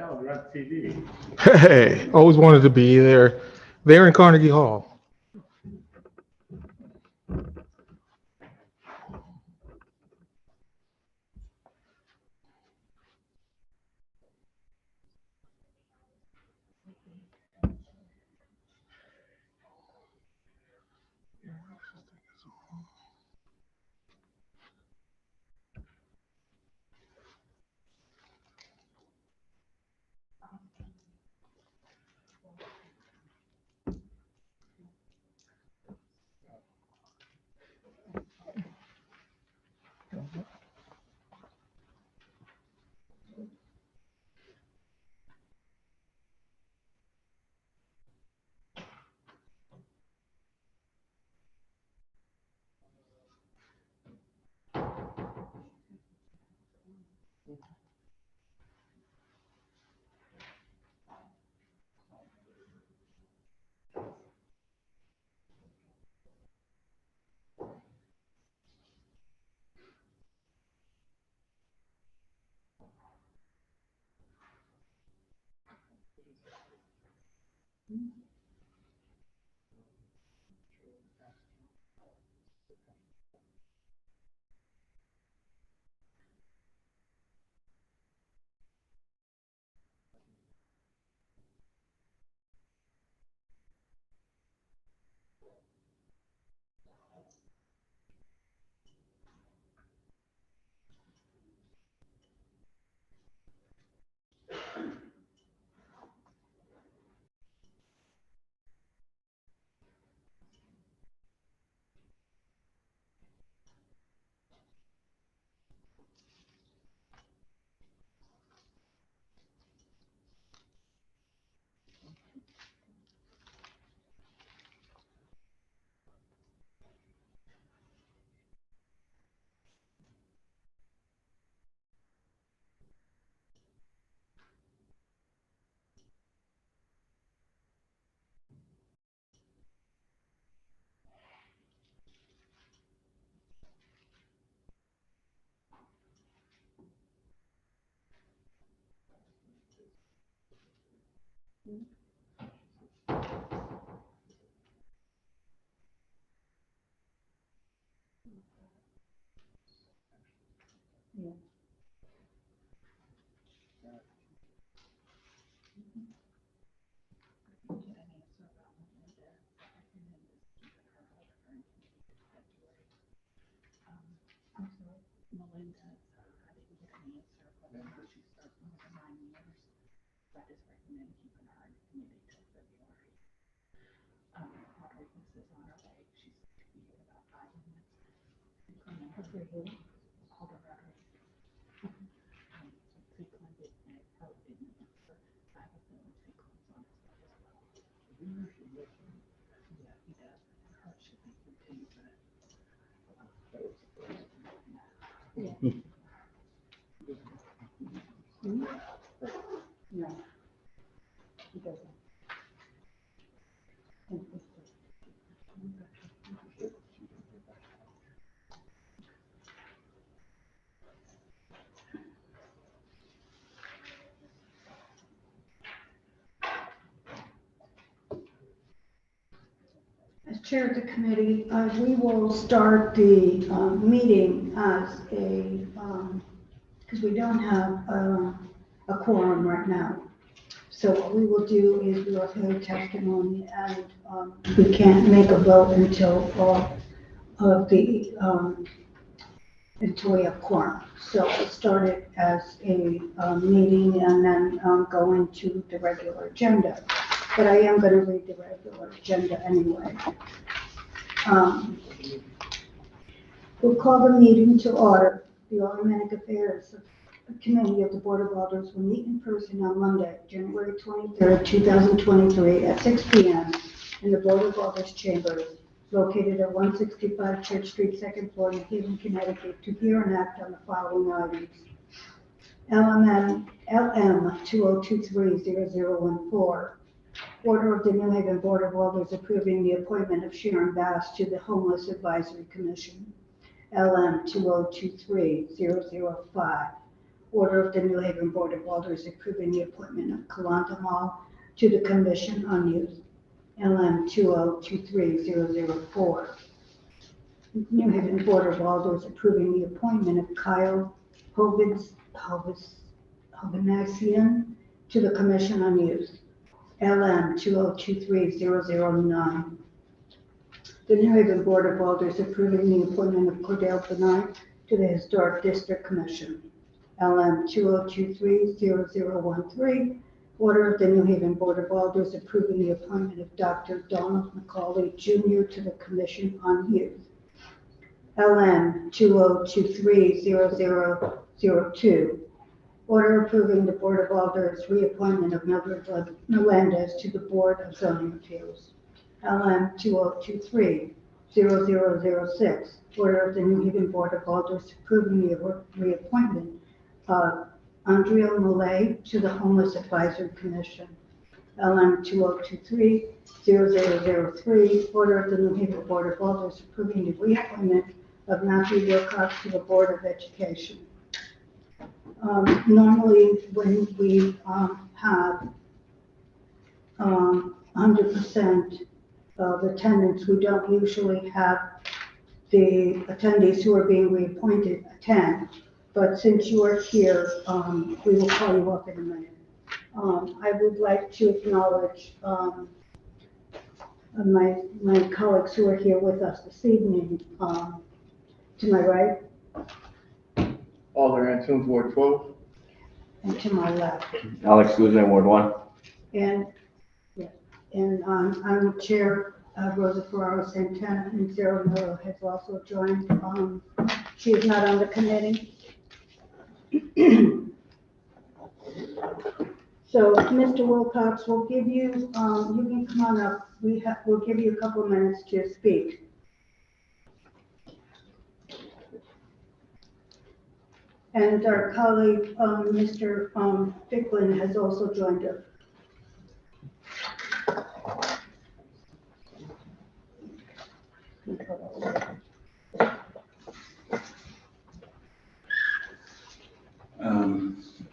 tell, you're on TV. Hey, always wanted to be there, there in Carnegie Hall. As chair of the committee, we will start the meeting as a, because we don't have a quorum right now. So what we will do is we will hear testimony, and we can't make a vote until until we have quorum. So we'll start it as a meeting and then go into the regular agenda. But I am going to read the regular agenda anyway. We'll call the meeting to order. The Aldermanic Affairs Committee of the Board of Alders will meet in person on Monday, January 23rd, 2023 at 6 p.m. in the Board of Alders Chambers, located at 165 Church Street, second floor, New Haven, Connecticut, to hear and act on the following items. LM 2023-0014. Order of the New Haven Board of Alders approving the appointment of Sharon Bass to the Homeless Advisory Commission. LM 2023-005. Order of the New Haven Board of Alders approving the appointment of Kalanda Mall to the Commission on Youth, LM 2023004. New Haven Board of Alders approving the appointment of Kyle Hovnasian to the Commission on Youth, LM 2023009. The New Haven Board of Alders approving the appointment of Cordell Benoit to the Historic District Commission, LM 2023013. Order of the New Haven Board of Alders approving the appointment of Dr. Donald McCauley Jr. to the Commission on Youth, LM 2023002. Order approving the Board of Alders reappointment of Mildred Melendez to the Board of Zoning Appeals, LM 2023-0006. Order of the New Haven Board of Alders approving the reappointment of Andrea Millay to the Homeless Advisory Commission, LM 2023-0003. Order of the New Haven Board of Alders approving the reappointment of Matthew Wilcox to the Board of Education. Normally, when we have 100% of attendance, we don't usually have the attendees who are being reappointed attend. But since you are here, we will call you up in a minute. I would like to acknowledge my colleagues who are here with us this evening. To my right. Alder Antunes, Ward 12. And to my left. Alex Guzman, Ward 1. And I'm the chair, Rosa Ferraro Santana, and Sarah Miller has also joined. She is not on the committee. So, Mr. Wilcox, we'll give you, you can come on up. We'll give you a couple of minutes to speak. And our colleague, Mr. Ficklin, has also joined us.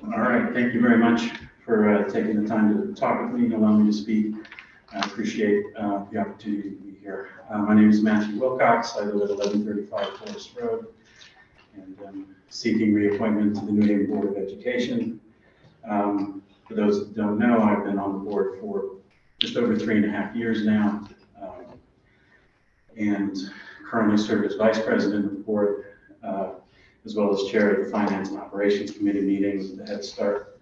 All right, thank you very much for taking the time to talk with me and allow me to speak. I appreciate the opportunity to be here. My name is Matthew Wilcox. I live at 1135 Forest Road, and I'm seeking reappointment to the New Haven Board of Education. For those that don't know, I've been on the board for just over 3.5 years now, and currently serve as Vice President of the board, as well as Chair of the Finance and Operations Committee meetings, the Head Start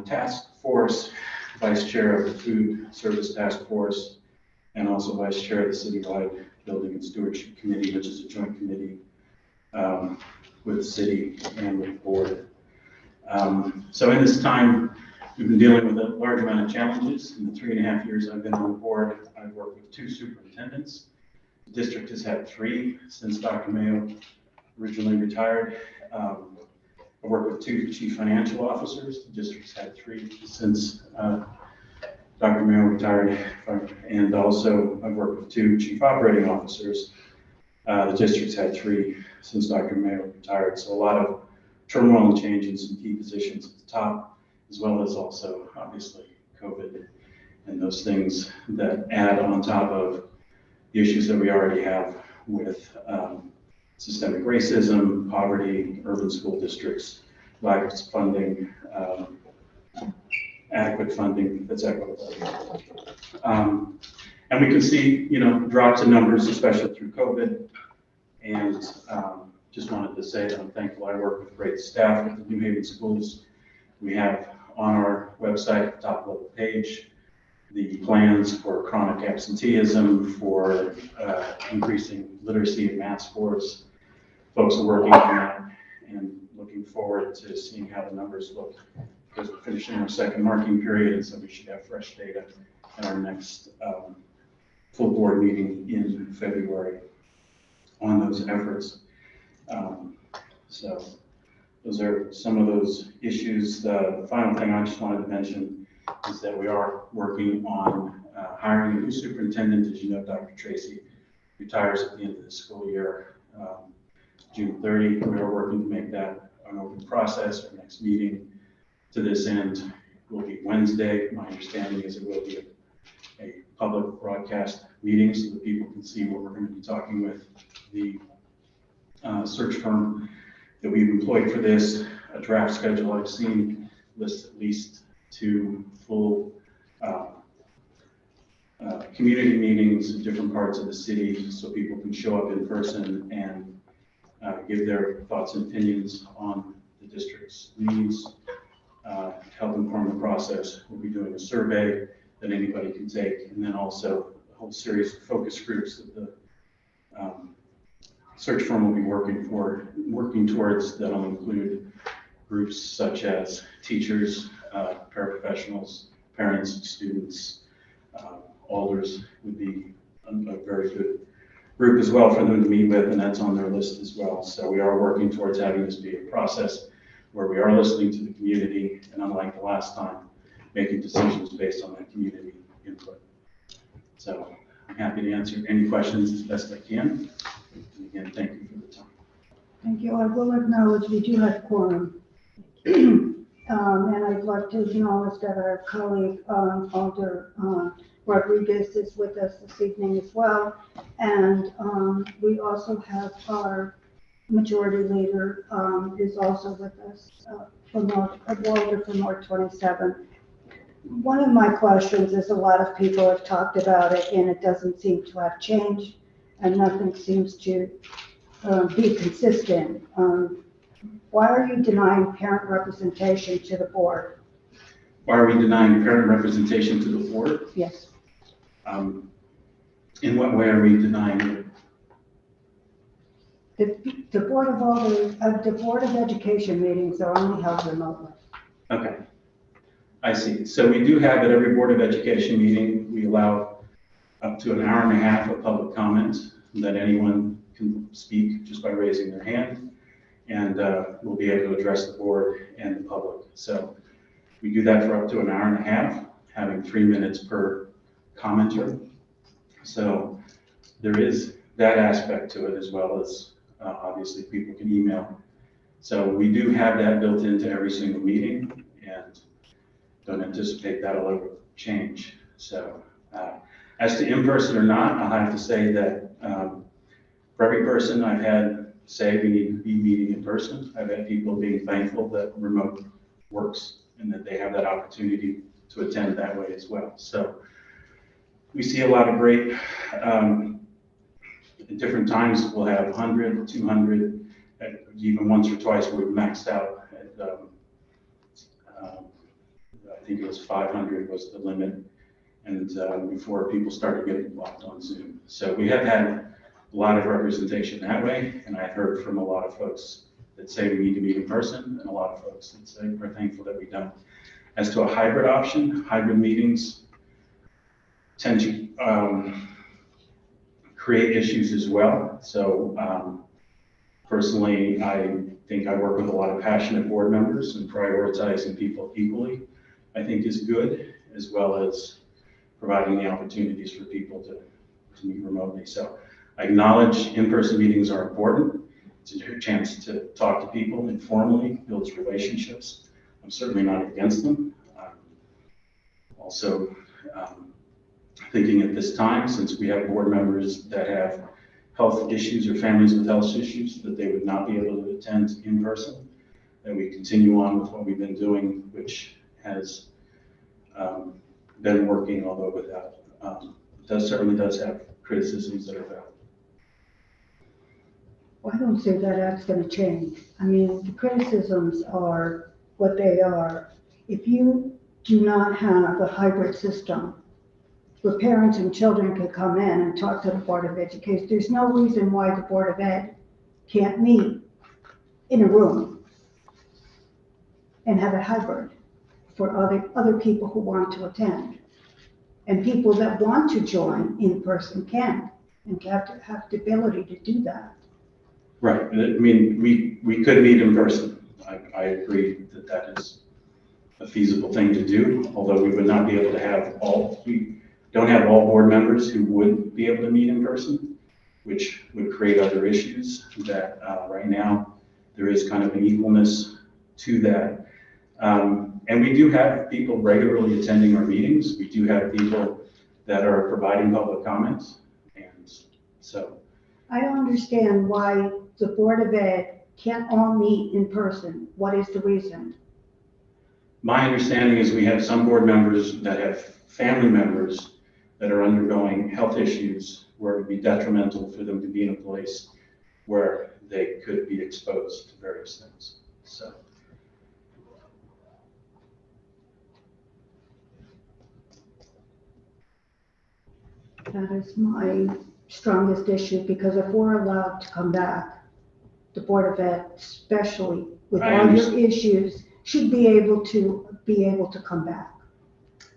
Task Force, Vice Chair of the Food Service Task Force, and also Vice Chair of the Citywide Building and Stewardship Committee, which is a joint committee with the city and with the board. So in this time, we've been dealing with a large amount of challenges. In the 3.5 years I've been on the board, I've worked with 2 superintendents. The district has had 3 since Dr. Mayo originally retired. I've worked with 2 chief financial officers. The district's had 3 since Dr. Mayo retired. And also I've worked with 2 chief operating officers. The district's had 3 since Dr. Mayo retired. So a lot of turmoil and change in some key positions at the top, as well as also obviously COVID and those things that add on top of the issues that we already have with systemic racism, poverty, urban school districts, lack of funding, adequate funding that's equitable. And we can see, drops in numbers, especially through COVID. And just wanted to say that I'm thankful I work with great staff at the New Haven schools. We have on our website, top level page, the plans for chronic absenteeism, for increasing literacy and math scores. Folks are working on that and looking forward to seeing how the numbers look, because we're finishing our second marking period, and so we should have fresh data at our next full board meeting in February on those efforts. So those are some of those issues. The final thing I just wanted to mention is that we are working on hiring a new superintendent. As you know, Dr. Tracy retires at the end of the school year, June 30. We are working to make that a an open process. Our next meeting to this end will be Wednesday. My understanding is it will be a public broadcast meeting so that people can see what we're going to be talking with. The search firm that we've employed for this, a draft schedule I've seen lists at least 2 full community meetings in different parts of the city so people can show up in person and give their thoughts and opinions on the district's needs, help inform the process. We'll be doing a survey that anybody can take, and then also a whole series of focus groups that the search firm will be working towards. That'll include groups such as teachers, paraprofessionals, parents, students, alders would be a very good group as well for them to meet with, and that's on their list as well. So we are working towards having this be a process where we are listening to the community, and unlike the last time, making decisions based on that community input. So I'm happy to answer any questions as best I can. And again, thank you for the time. Thank you. I will acknowledge we do have quorum. And I'd like to acknowledge that our colleague, Alder Rodriguez is with us this evening as well. And we also have our majority leader is also with us from Walter from Ward 27. One of my questions is a lot of people have talked about it and it doesn't seem to have changed and nothing seems to be consistent. Why are you denying parent representation to the board? Why are we denying parent representation to the board? Yes. In what way are we denying it? The Board of Education meetings are only held remotely. Okay, I see. So we do have at every Board of Education meeting, we allow up to an hour and a half of public comment that anyone can speak just by raising their hand. And we'll be able to address the board and the public. So we do that for up to an hour and a half, having 3 minutes per commenter. So there is that aspect to it, as well as obviously people can email. So we do have that built into every single meeting and don't anticipate that'll ever change. So as to in-person or not, I'll have to say that for every person I've had say we need to be meeting in person, I've had people being thankful that remote works and that they have that opportunity to attend that way as well. So we see a lot of great, at different times we'll have 100, 200, even once or twice we've maxed out at, I think it was 500 was the limit, and before people started getting blocked on Zoom. So we have had a lot of representation that way, and I've heard from a lot of folks that say we need to meet in person, and a lot of folks that say we're thankful that we don't. As to a hybrid option, hybrid meetings tend to create issues as well. So personally, I think I work with a lot of passionate board members, and prioritizing people equally, I think is good, as well as providing the opportunities for people to meet remotely. So I acknowledge in-person meetings are important. It's a chance to talk to people informally, build relationships. I'm certainly not against them. Also, thinking at this time, since we have board members that have health issues or families with health issues, that they would not be able to attend in person, that we continue on with what we've been doing, which has been working, although without, certainly does have criticisms that are valid. Well, I don't see that that's going to change. I mean, the criticisms are what they are. If you do not have a hybrid system where parents and children can come in and talk to the Board of Education, there's no reason why the Board of Ed can't meet in a room and have a hybrid for other people who want to attend. And people that want to join in person can, and have to have the ability to do that. Right. I mean, we could meet in person. I agree that that is a feasible thing to do, although we would not be able to have we don't have all board members who would be able to meet in person, which would create other issues that right now there is kind of an equalness to that. And we do have people regularly attending our meetings. We do have people that are providing public comments. And so. I don't understand why the Board of Ed can't all meet in person. What is the reason? My understanding is we have some board members that have family members that are undergoing health issues where it would be detrimental for them to be in a place where they could be exposed to various things. So. That is my strongest issue, because if we're allowed to come back, the Board of Ed, especially with I all your understand. issues, should be able to come back.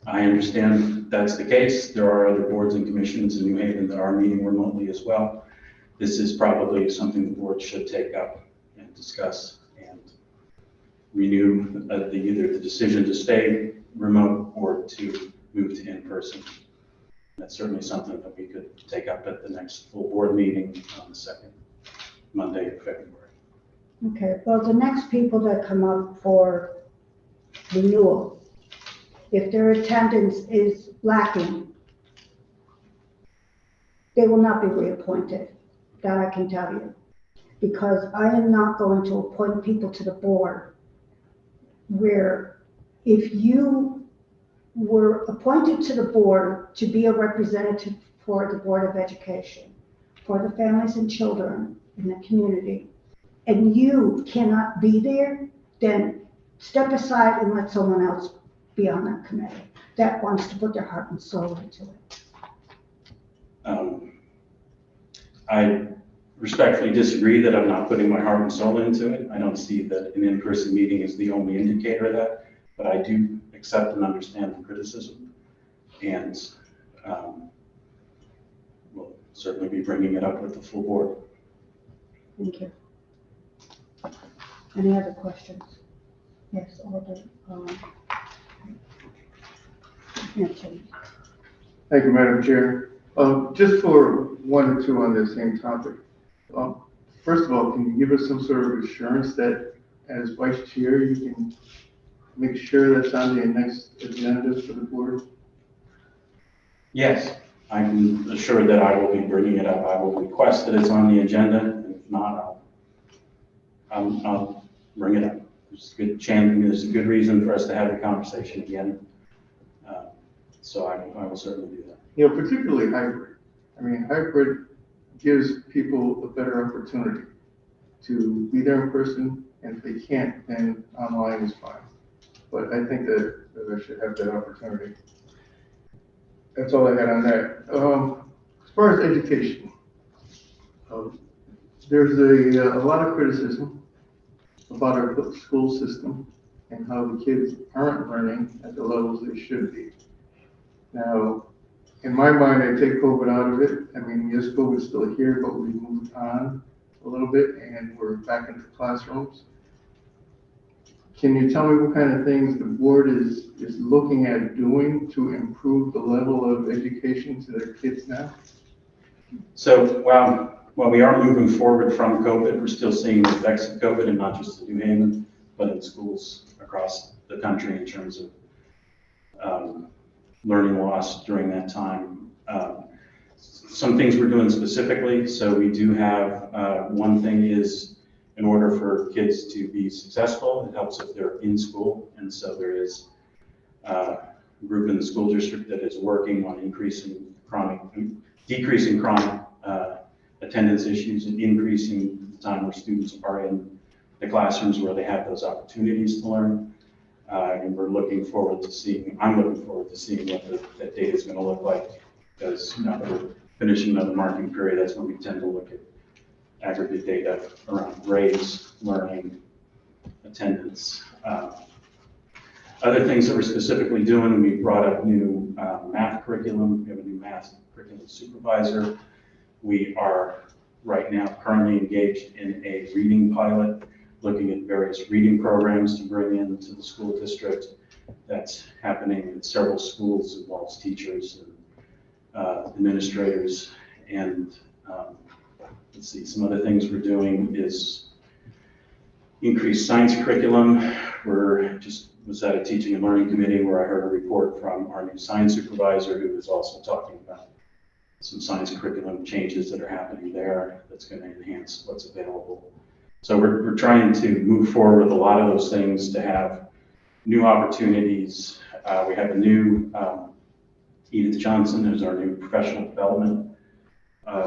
I understand that's the case. There are other boards and commissions in New Haven that are meeting remotely as well. This is probably something the board should take up and discuss and renew either the decision to stay remote or to move to in-person. That's certainly something that we could take up at the next full board meeting on the second Monday of February. Okay, well, the next people that come up for renewal, if their attendance is lacking, they will not be reappointed. That I can tell you. Because I am not going to appoint people to the board where if you were appointed to the board to be a representative for the Board of Education, for the families and children in the community, and you cannot be there, then step aside and let someone else be on that committee that wants to put their heart and soul into it. I respectfully disagree that I'm not putting my heart and soul into it. I don't see that an in-person meeting is the only indicator of that, but I do accept and understand the criticism, and we'll certainly be bringing it up with the full board. Thank you. Any other questions? Yes, Alder. Thank you, Madam Chair. Just for one or two on the same topic. First of all, can you give us some sort of assurance that as Vice Chair, you can make sure that's on the next agenda for the board? Yes, I can assure that I will be bringing it up. I will request that it's on the agenda, and if not, I'll bring it up. There's a good chance, there's a good reason for us to have the conversation again. So I will certainly do that. You know, particularly hybrid. I mean, hybrid gives people a better opportunity to be there in person, and if they can't, then online is fine. But I think that I should have that opportunity. That's all I had on that. As far as education, there's a lot of criticism about our school system and how the kids aren't learning at the levels they should be. Now, in my mind, I take COVID out of it. I mean, yes, COVID's still here, but we moved on a little bit and we're back into classrooms. Can you tell me what kind of things the board is looking at doing to improve the level of education to their kids now? So while we are moving forward from COVID, we're still seeing the effects of COVID, and not just in New Haven, but in schools across the country in terms of learning loss during that time. Some things we're doing specifically. So we do have, one thing is, in order for kids to be successful, it helps if they're in school. And so there is a group in the school district that is working on decreasing chronic attendance issues and increasing the time where students are in the classrooms where they have those opportunities to learn. And I'm looking forward to seeing what that data is going to look like, because now that we're finishing another marking period, that's when we tend to look at aggregate data around grades, learning, attendance. Other things that we're specifically doing, we brought up new math curriculum. We have a new math curriculum supervisor. We are right now currently engaged in a reading pilot, looking at various reading programs to bring into the school district. That's happening in several schools, as well as teachers and administrators. And let's see, some other things we're doing is increased science curriculum. We're just was at a teaching and learning committee where I heard a report from our new science supervisor who was also talking about some science curriculum changes that are happening there that's going to enhance what's available. So we're trying to move forward with a lot of those things to have new opportunities. We have a new Edith Johnson, who's our new professional development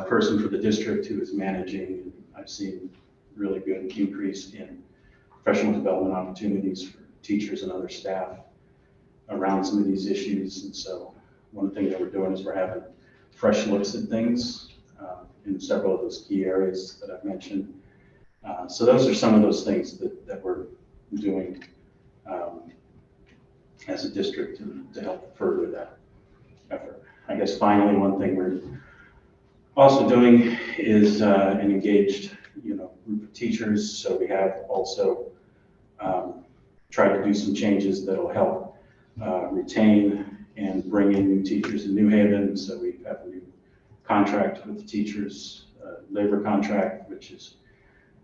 person for the district who is managing. I've seen really good increase in professional development opportunities for teachers and other staff around some of these issues. And so one thing that we're doing is we're having fresh looks at things in several of those key areas that I've mentioned. So those are some of those things that we're doing as a district to help further that effort. I guess finally, one thing we're also doing is an engaged, group of teachers. So we have also tried to do some changes that'll help retain and bring in new teachers in New Haven. So we have a new contract with the teachers, labor contract, which is,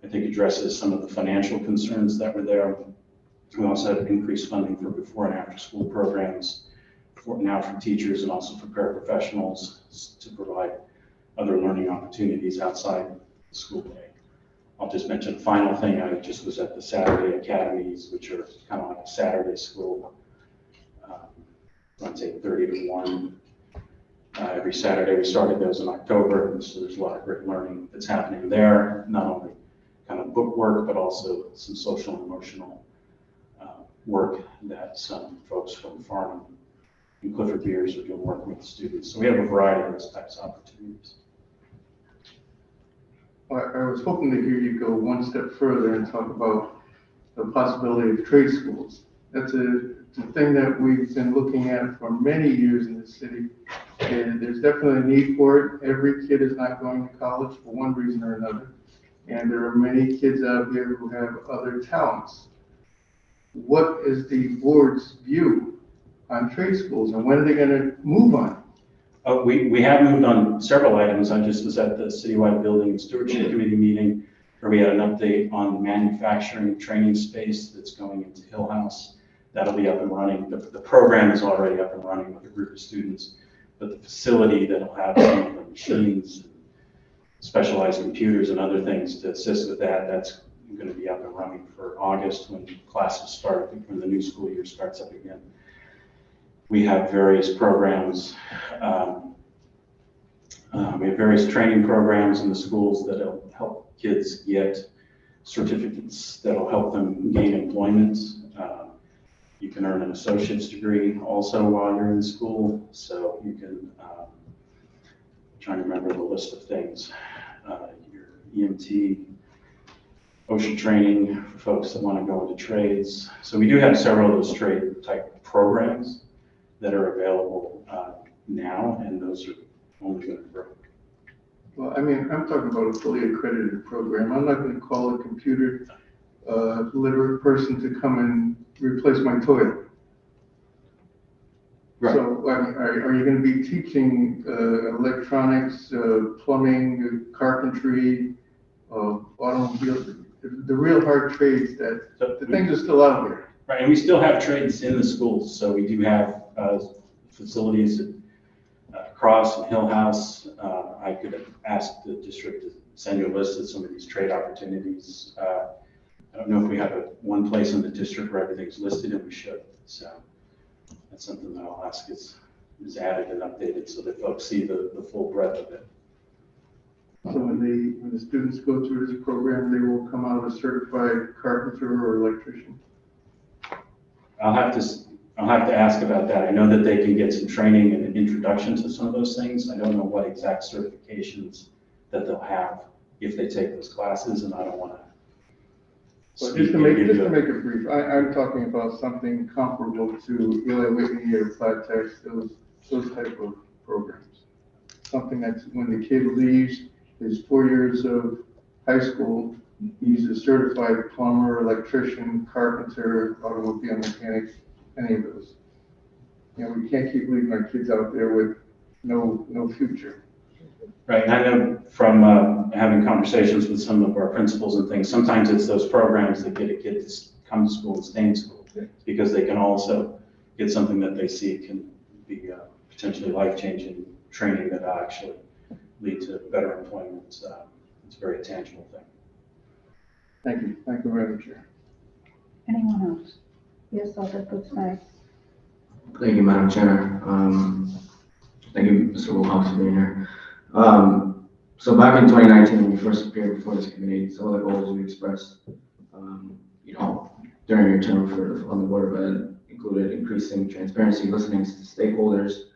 I think, addresses some of the financial concerns that were there. We also have increased funding for before and after school programs for teachers and also for paraprofessionals to provide other learning opportunities outside the school day. I'll just mention a final thing. I just was at the Saturday Academies, which are kind of like a Saturday school. I'd say 30 to 1. Every Saturday, we started those in October, and so there's a lot of great learning that's happening there, not only kind of book work, but also some social and emotional work that some folks from Farnham and Clifford Beers are doing working with the students. So we have a variety of those types of opportunities. I was hoping to hear you go one step further and talk about the possibility of trade schools. That's a thing that we've been looking at for many years in the city, and there's definitely a need for it. Every kid is not going to college for one reason or another, and there are many kids out here who have other talents. What is the board's view on trade schools, and when are they going to move on? We have moved on several items. I just was at the Citywide Building and Stewardship Committee meeting where we had an update on the manufacturing training space that's going into Hill House. That'll be up and running. The program is already up and running with a group of students, but the facility that'll have some of the machines, specialized computers and other things to assist with that, that's going to be up and running for August when classes start, when the new school year starts up again. We have various programs. We have various training programs in the schools that'll help kids get certificates that'll help them gain employment. You can earn an associate's degree also while you're in school. So you can, I'm trying to remember the list of things. Your EMT, OSHA training for folks that want to go into trades. So we do have several of those trade type programs that are available now, and those are only going to grow. Well, I mean, I'm talking about a fully accredited program. I'm not going to call a computer literate person to come and replace my toilet. Right. So, I mean, are you going to be teaching electronics, plumbing, carpentry, automobile, the real hard trades that the things are still out there? Right, and we still have trades in the schools. So we do have facilities at Cross and Hill House. I could have asked the district to send you a list of some of these trade opportunities. I don't know if we have one place in the district where everything's listed, and we should. So that's something that I'll ask is added and updated so that folks see the full breadth of it. So when the students go through this program, they will come out a certified carpenter or electrician? I'll have to ask about that. I know that they can get some training and an introduction to some of those things. I don't know what exact certifications that they'll have if they take those classes, and I don't want to. Well, just to make it brief, I'm talking about something comparable to Eli Whitney or Flat Tech, those type of programs. Something that's when the kid leaves his 4 years of high school, he's a certified plumber, electrician, carpenter, automobile mechanic, any of those. You know, we can't keep leaving our kids out there with no future. Right, and I know from having conversations with some of our principals and things, sometimes it's those programs that get a kid to come to school and stay in school, because they can also get something that they see can be potentially life-changing training that actually lead to better employment. It's a very tangible thing. Thank you. Thank you, Madam Chair. Anyone else? Yes, Alderman Smith. Thank you, Madam Chair. Thank you, Mr. Wilcox, for being here. So back in 2019, when you first appeared before this committee, some of the goals you expressed, during your term on the Board of Ed included increasing transparency, listening to stakeholders,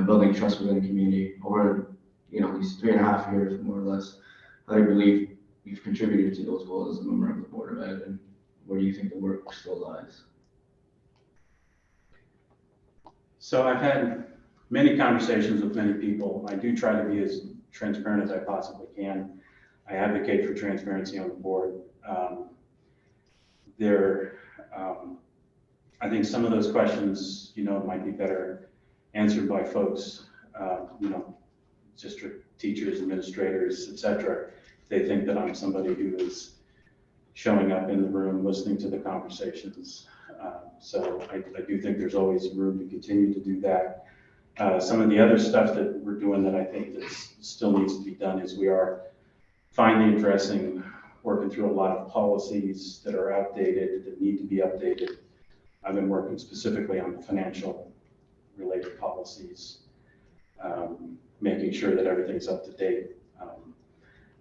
building trust within the community. Over, these 3.5 years, more or less, how do you believe you've contributed to those goals as a member of the Board of Ed, and where do you think the work still lies? So I've had many conversations with many people. I do try to be as transparent as I possibly can. I advocate for transparency on the board. I think some of those questions, might be better answered by folks, district teachers, administrators, et cetera. They think that I'm somebody who is showing up in the room, listening to the conversations. So I do think there's always room to continue to do that. Some of the other stuff that we're doing that I think that still needs to be done is we are finally working through a lot of policies that are outdated, that need to be updated. I've been working specifically on the financial related policies, making sure that everything's up to date.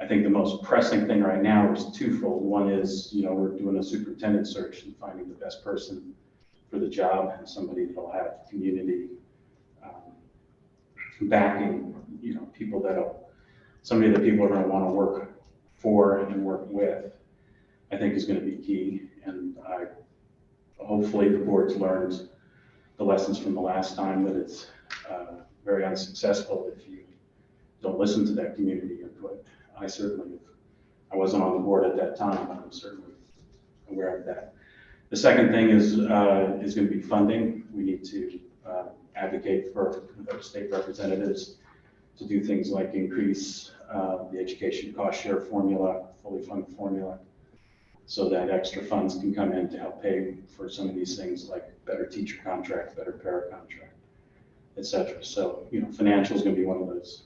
I think the most pressing thing right now is twofold. One is, we're doing a superintendent search and finding the best person for the job, and somebody that'll have community backing, somebody that people are going to want to work for and work with, I think is going to be key. And hopefully the board's learned the lessons from the last time, that it's very unsuccessful if you don't listen to that community input. I wasn't on the board at that time, but I'm certainly aware of that. The second thing is going to be funding. We need to advocate for our state representatives to do things like increase the education cost share formula, fully funded formula, so that extra funds can come in to help pay for some of these things like better teacher contract, better para contract, et cetera. So, financial is going to be one of those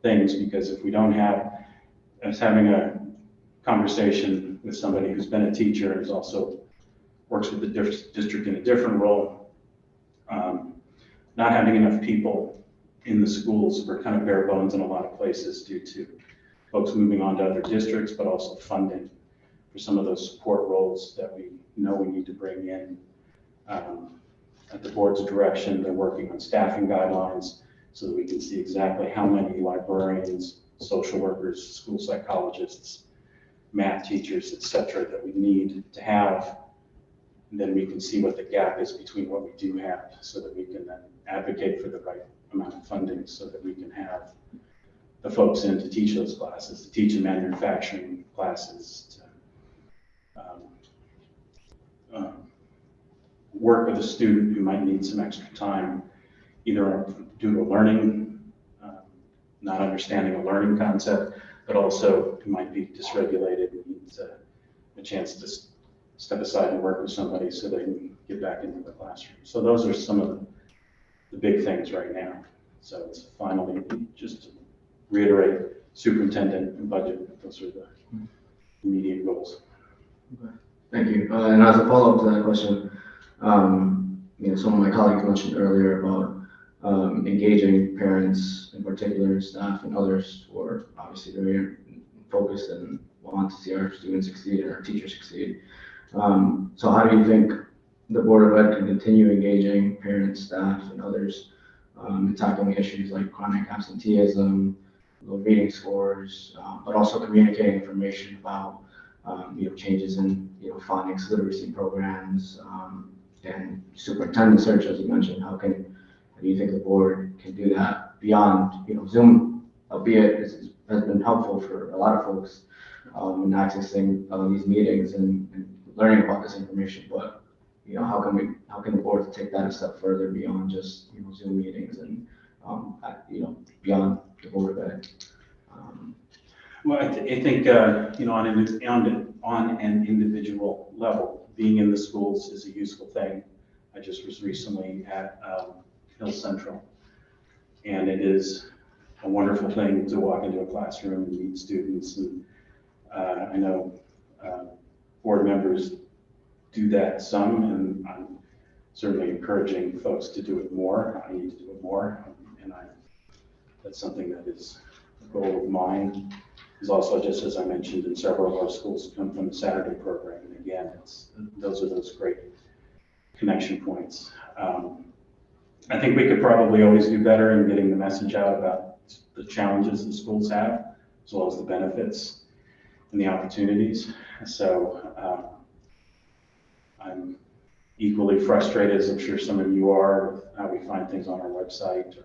things, because if we don't have, I was having a conversation with somebody who's been a teacher and also works with the district in a different role. Not having enough people in the schools, we're kind of bare bones in a lot of places due to folks moving on to other districts, but also funding for some of those support roles that we know we need to bring in. At the board's direction, they're working on staffing guidelines so that we can see exactly how many librarians, social workers, school psychologists, math teachers, et cetera, that we need to have. And then we can see what the gap is between what we do have, so that we can then advocate for the right amount of funding, so that we can have the folks in to teach those classes, to teach in manufacturing classes, to work with a student who might need some extra time, either due to learning, not understanding a learning concept, but also who might be dysregulated and needs a chance to step aside and work with somebody so they can get back into the classroom. So those are some of the big things right now. So it's finally, just to reiterate, superintendent and budget, those are the immediate goals. Okay. Thank you. And as a follow-up to that question, some of my colleagues mentioned earlier about engaging parents, in particular staff and others, who are obviously very focused and want to see our students succeed and our teachers succeed. So how do you think the Board of Ed can continue engaging parents, staff, and others in tackling issues like chronic absenteeism, low reading scores, but also communicating information about changes in phonics literacy programs, and superintendent search, as you mentioned? How do you think the board can do that beyond Zoom, albeit has been helpful for a lot of folks in accessing these meetings and learning about this information, but how can the board take that a step further beyond just Zoom meetings and beyond the Board of Ed. Well, I think, on an individual level, being in the schools is a useful thing. I just was recently at Hill Central, and it is a wonderful thing to walk into a classroom and meet students. And I know board members do that some, and I'm certainly encouraging folks to do it more. I need to do it more, and that's something that is a goal of mine. Is also, just as I mentioned, in several of our schools come from the Saturday program, and again, those are those great connection points. I think we could probably always do better in getting the message out about the challenges the schools have, as well as the benefits and the opportunities. So I'm equally frustrated, as I'm sure some of you are, with how we find things on our website. Or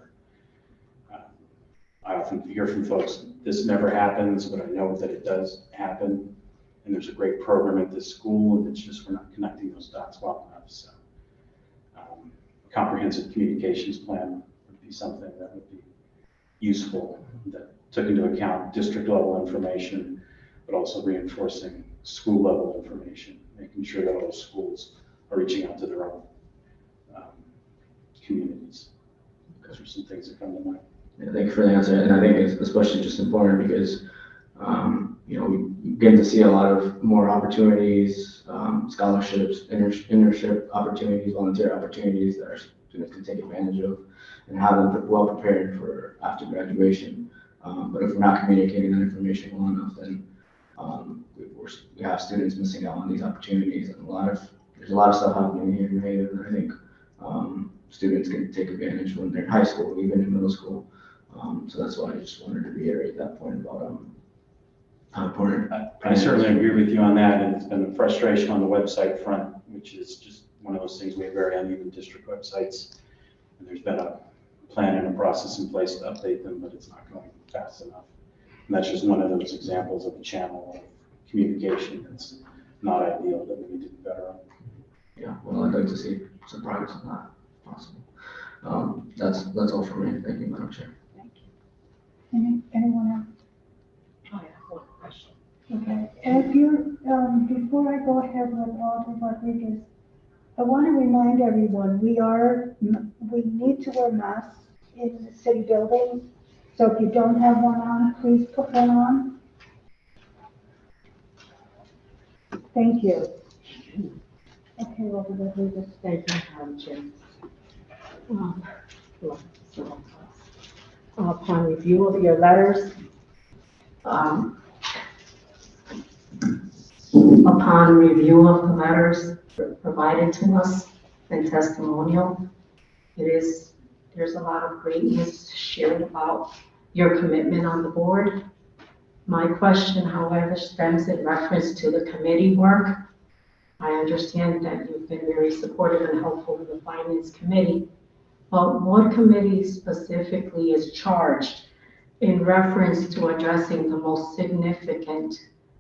I often hear from folks, this never happens, but I know that it does happen. And there's a great program at this school, and it's just we're not connecting those dots well enough. So comprehensive communications plan would be something that would be useful, that took into account district level information, but also reinforcing school level information, making sure that all schools are reaching out to their own communities. Those are some things that come to mind. Yeah, thank you for the answer, and I think it's especially just important because we get to see a lot of more opportunities, scholarships, internship opportunities, volunteer opportunities that our students can take advantage of and have them well prepared for after graduation. But if we're not communicating that information well enough, then we have students missing out on these opportunities, and there's a lot of stuff happening here in Native, and I think students can take advantage when they're in high school, even in middle school. So that's why I just wanted to reiterate that point about how important. I certainly agree with you on that, and it's been a frustration on the website front, which is just one of those things. We have very uneven district websites, and there's been a plan and a process in place to update them, but it's not going fast enough. And that's just one of those examples of a channel of communication that's not ideal, that we need to do better on. Yeah, well, I'd like to see some progress on that, if possible. That's all for me. Thank you, Madam Chair. Thank you. Anyone else? I have one question. Okay, if you're, before I go ahead with Alderman Rodriguez, I want to remind everyone, we need to wear masks in the city building. So if you don't have one on, please put one on. Thank you. Okay, Alderman Rodriguez. Thank you, Madam Chair. Upon review of your letters, upon review of the letters provided to us and testimonial, there's a lot of greatness shared about your commitment on the board. My question, however, stems in reference to the committee work. I understand that you've been very supportive and helpful in the Finance Committee, but what committee specifically is charged in reference to addressing the most significant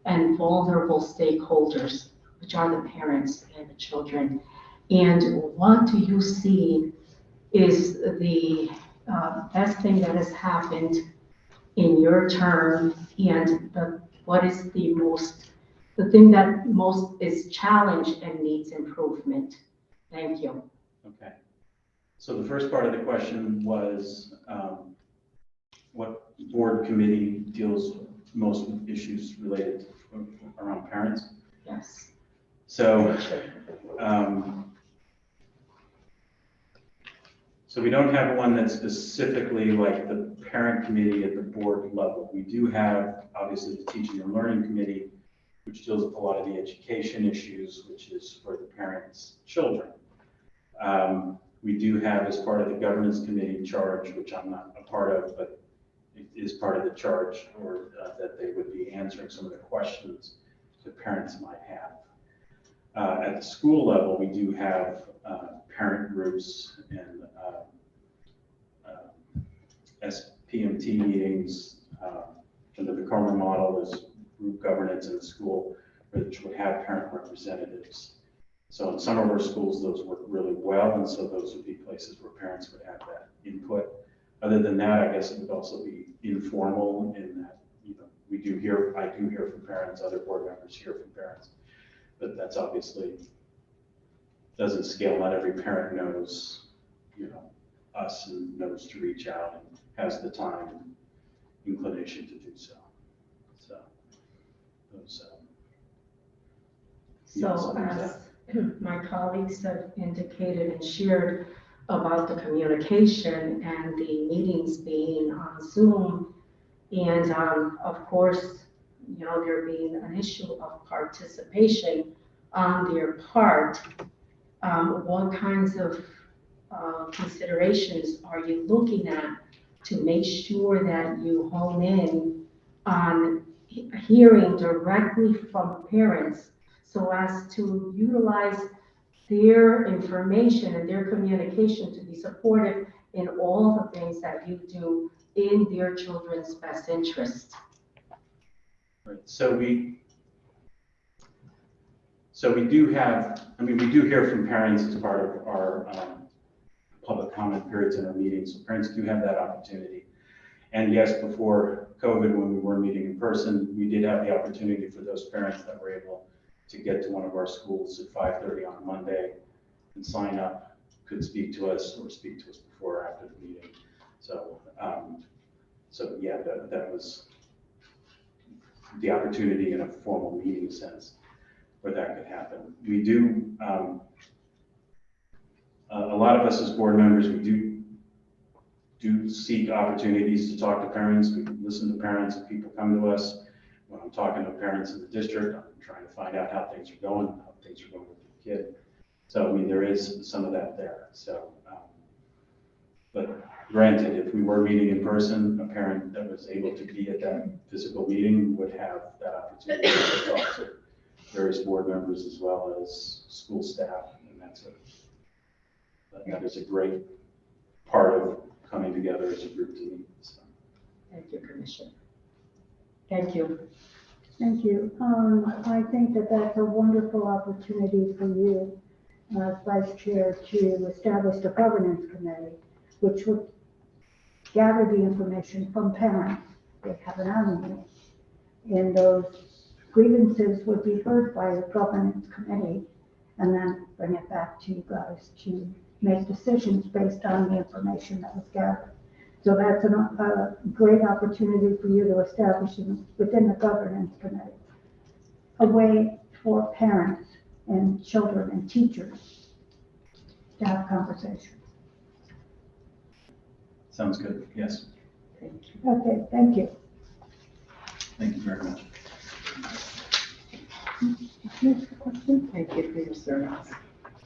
and vulnerable stakeholders, which are the parents and the children? And what do you see is the best thing that has happened in your term, and what is the thing that most is challenged and needs improvement? Thank you. Okay. So the first part of the question was what board committee deals most with issues related around parents? Yes. So, so we don't have one that's specifically like the parent committee at the board level. We do have, obviously, the teaching and learning committee, which deals with a lot of the education issues, which is for the parents' children. We do have, as part of the governance committee charge, which I'm not a part of, but it is part of the charge, or that they would be answering some of the questions that parents might have. At the school level, we do have parent groups and SPMT meetings. Under the Comer model is group governance in the school, which would have parent representatives. So in some of our schools, those work really well, and so those would be places where parents would have that input. Other than that, I guess it would also be informal in that, you know, I do hear from parents, other board members hear from parents, but that's obviously doesn't scale. Not every parent knows, you know, us and knows to reach out and has the time and inclination to do so. So, those, So as my colleagues have indicated and shared about the communication and the meetings being on Zoom, and of course, you know, there being an issue of participation on their part, what kinds of considerations are you looking at to make sure that you hone in on hearing directly from parents so as to utilize their information and their communication to be supportive in all the things that you do in their children's best interest? right. So we do have, I mean, we do hear from parents as part of our public comment periods in our meetings. So parents do have that opportunity. And yes, before COVID, when we were meeting in person, we did have the opportunity for those parents that were able to get to one of our schools at 5:30 on Monday and sign up, could speak to us or speak to us before or after the meeting. So, so yeah, that was the opportunity in a formal meeting sense where that could happen. We do, a lot of us as board members, we do seek opportunities to talk to parents. We listen to parents and people come to us. When I'm talking to parents in the district, I'm trying to find out how things are going with the kid. So, I mean, there is some of that there. So, but granted, if we were meeting in person, a parent that was able to be at that physical meeting would have that opportunity to talk to various board members as well as school staff, and that is a great part of coming together as a group to meet. So. Thank you, Commissioner. Thank you. Thank you. I think that that's a wonderful opportunity for you, as Vice Chair, to establish the governance committee, which would gather the information from parents. They have an annual, and those grievances would be heard by the governance committee, and then bring it back to you guys to make decisions based on the information that was gathered. So that's a great opportunity for you to establish within the governance committee a way for parents and children and teachers to have conversations. Sounds good. Yes. Thank you. Okay, thank you. Thank you very much. Next question. Thank you for your service.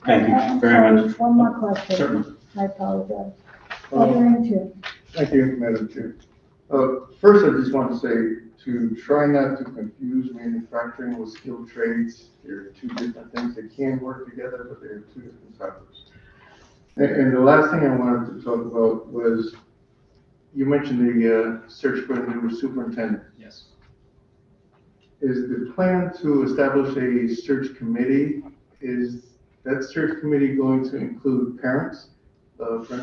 Thank you I'm very sorry, much. one more question. Certainly. I apologize. Alderman Chu. Thank you, Madam Chair. First, I just want to say to try not to confuse manufacturing with skilled trades. They're two different things. They can work together, but they're two different topics. And the last thing I wanted to talk about was, you mentioned the search for a new superintendent. Yes. Is the plan to establish a search committee? Is that search committee going to include parents?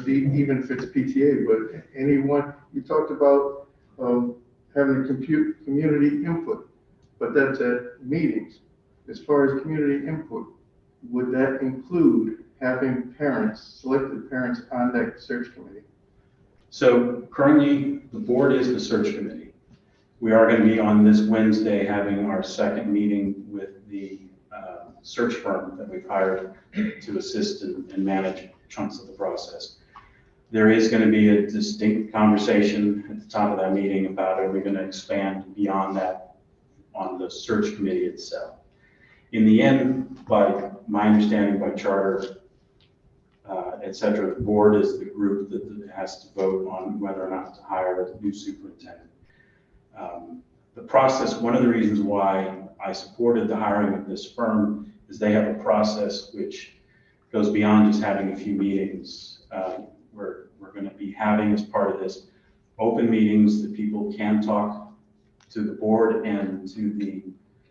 Even if it's PTA, but anyone, you talked about having community input, but that's at meetings. As far as community input, would that include having parents, selected parents on that search committee? So currently, the board is the search committee. We are going to be on this Wednesday having our second meeting with the search firm that we've hired to assist and manage chunks of the process. There is going to be a distinct conversation at the top of that meeting about, are we going to expand beyond that on the search committee itself. In the end, by my understanding, by charter, et cetera, the board is the group that has to vote on whether or not to hire a new superintendent. The process, one of the reasons why I supported the hiring of this firm is they have a process which goes beyond just having a few meetings. We're going to be having, as part of this, open meetings that people can talk to the board and to the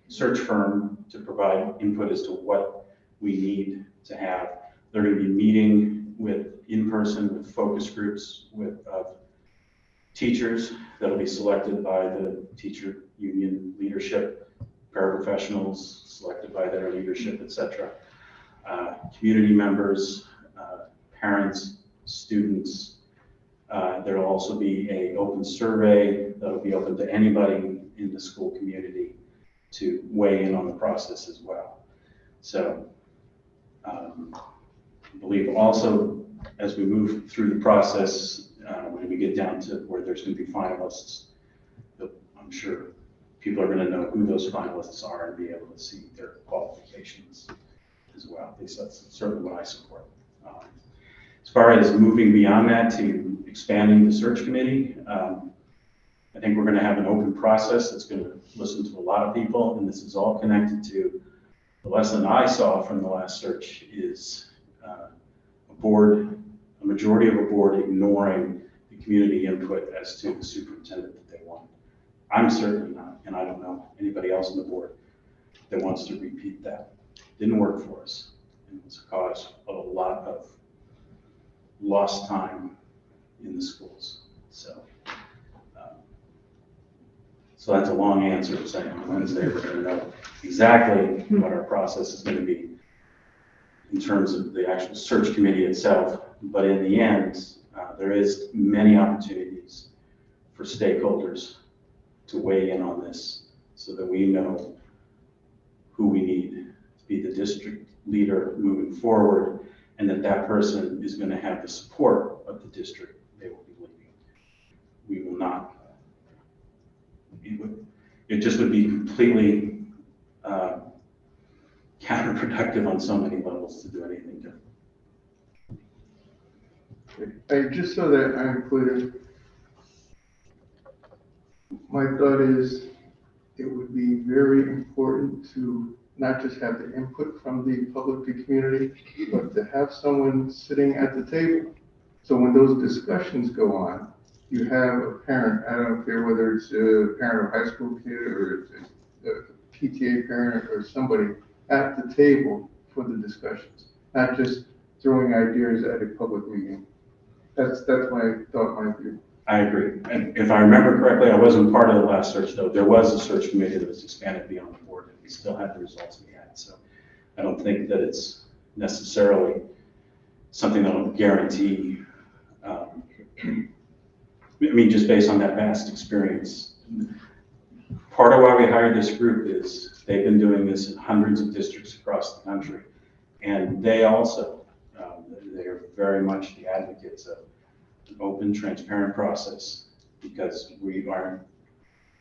search firm to provide input as to what we need to have. They're going to be meeting in person with focus groups of teachers that'll be selected by the teacher union leadership, paraprofessionals selected by their leadership, etc. Community members, parents, students. There'll also be an open survey that'll be open to anybody in the school community to weigh in on the process as well. So I believe also as we move through the process, when we get down to where there's going to be finalists, I'm sure people are going to know who those finalists are and be able to see their qualifications as well. At least that's certainly what I support. As far as moving beyond that to expanding the search committee, I think we're going to have an open process that's going to listen to a lot of people, and this is all connected to the lesson I saw from the last search is a majority of a board ignoring the community input as to the superintendent that they want. I'm certainly not, and I don't know anybody else on the board that wants to repeat that. Didn't work for us, and it's a cause of a lot of lost time in the schools. So that's a long answer to saying on Wednesday we're going to know exactly what our process is going to be in terms of the actual search committee itself. But in the end, there is many opportunities for stakeholders to weigh in on this so that we know who we need to be the district leader moving forward, and that person is going to have the support of the district they will be leading. We will not. It just would be completely counterproductive on so many levels to do anything different. Just so that I'm clear, my thought is it would be very important to not just have the input from the public community, but to have someone sitting at the table. So when those discussions go on, you have a parent, I don't care whether it's a parent of a high school kid or a PTA parent or somebody at the table for the discussions, not just throwing ideas at a public meeting. That's my thought, my view. I agree. And if I remember correctly, I wasn't part of the last search though. There was a search committee that was expanded beyond the board and we still had the results we had. So I don't think that it's necessarily something that will guarantee, I mean, just based on that vast experience. Part of why we hired this group is they've been doing this in hundreds of districts across the country. And they also, they are very much the advocates of an open, transparent process because we are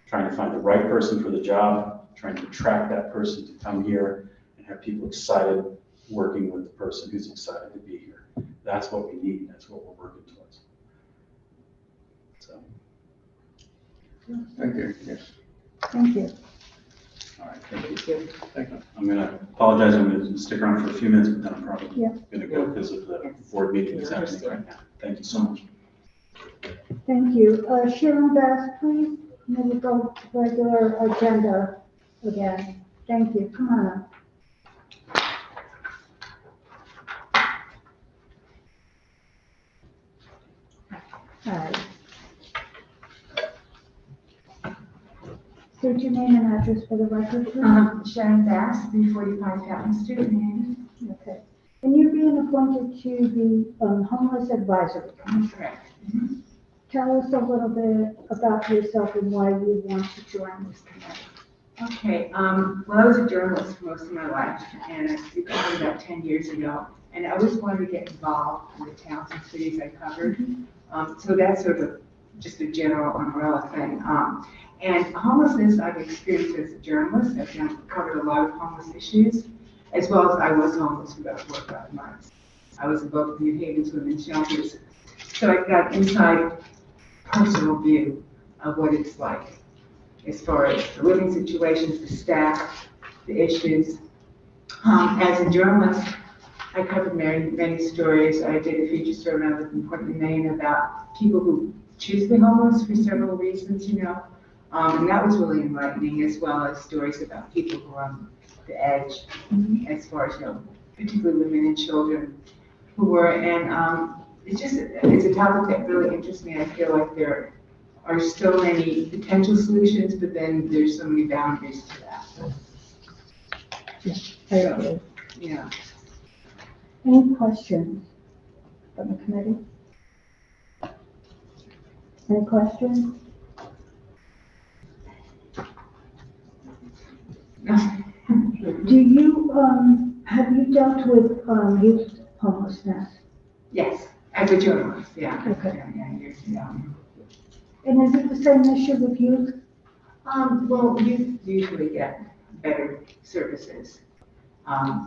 trying to find the right person for the job, trying to attract that person to come here and have people excited working with the person who's excited to be here. That's what we need. That's what we're working towards. So. Thank you. Yes. Thank you. All right, thank you. Thank you. I'm going to apologize. I'm going to stick around for a few minutes, but then I'm probably Yeah. going to go because of the board meeting that's happening right now. Thank you so much. Thank you. Sharon Bass, please. And then we'll go to regular agenda again. Thank you. Come on up. All right. State your name and address for the record, please. Sharon Bass, 345 Patton Street, Manhattan. Okay. And you're being appointed to the Homeless Advisory Committee. Correct. Tell us a little bit about yourself and why you want to join this committee. Okay, well, I was a journalist for most of my life, and I started about 10 years ago, and I always wanted to get involved in the towns and cities I covered. So that's sort of just a general umbrella thing. And homelessness I've experienced as a journalist. I've covered a lot of homeless issues, as well as I was homeless for about 4 or 5 months. I was in both New Haven's women's shelters. So I got inside personal view of what it's like as far as the living situations, the staff, the issues. As a journalist, I covered many stories. I did a feature story when I was in Portland, Maine about people who choose to be homeless for several reasons, you know. And that was really enlightening, as well as stories about people who are on the edge, as far as, you know, particularly women and children who were, and it's a topic that really interests me. I feel like there are so many potential solutions, but then there's so many boundaries to that. I agree. Yeah. Any questions from the committee? Any questions? Do you, have you dealt with, youth homelessness? Yes, as a journalist, yeah. Okay. Yeah, years ago. And is it the same issue with youth? Well, you usually get better services,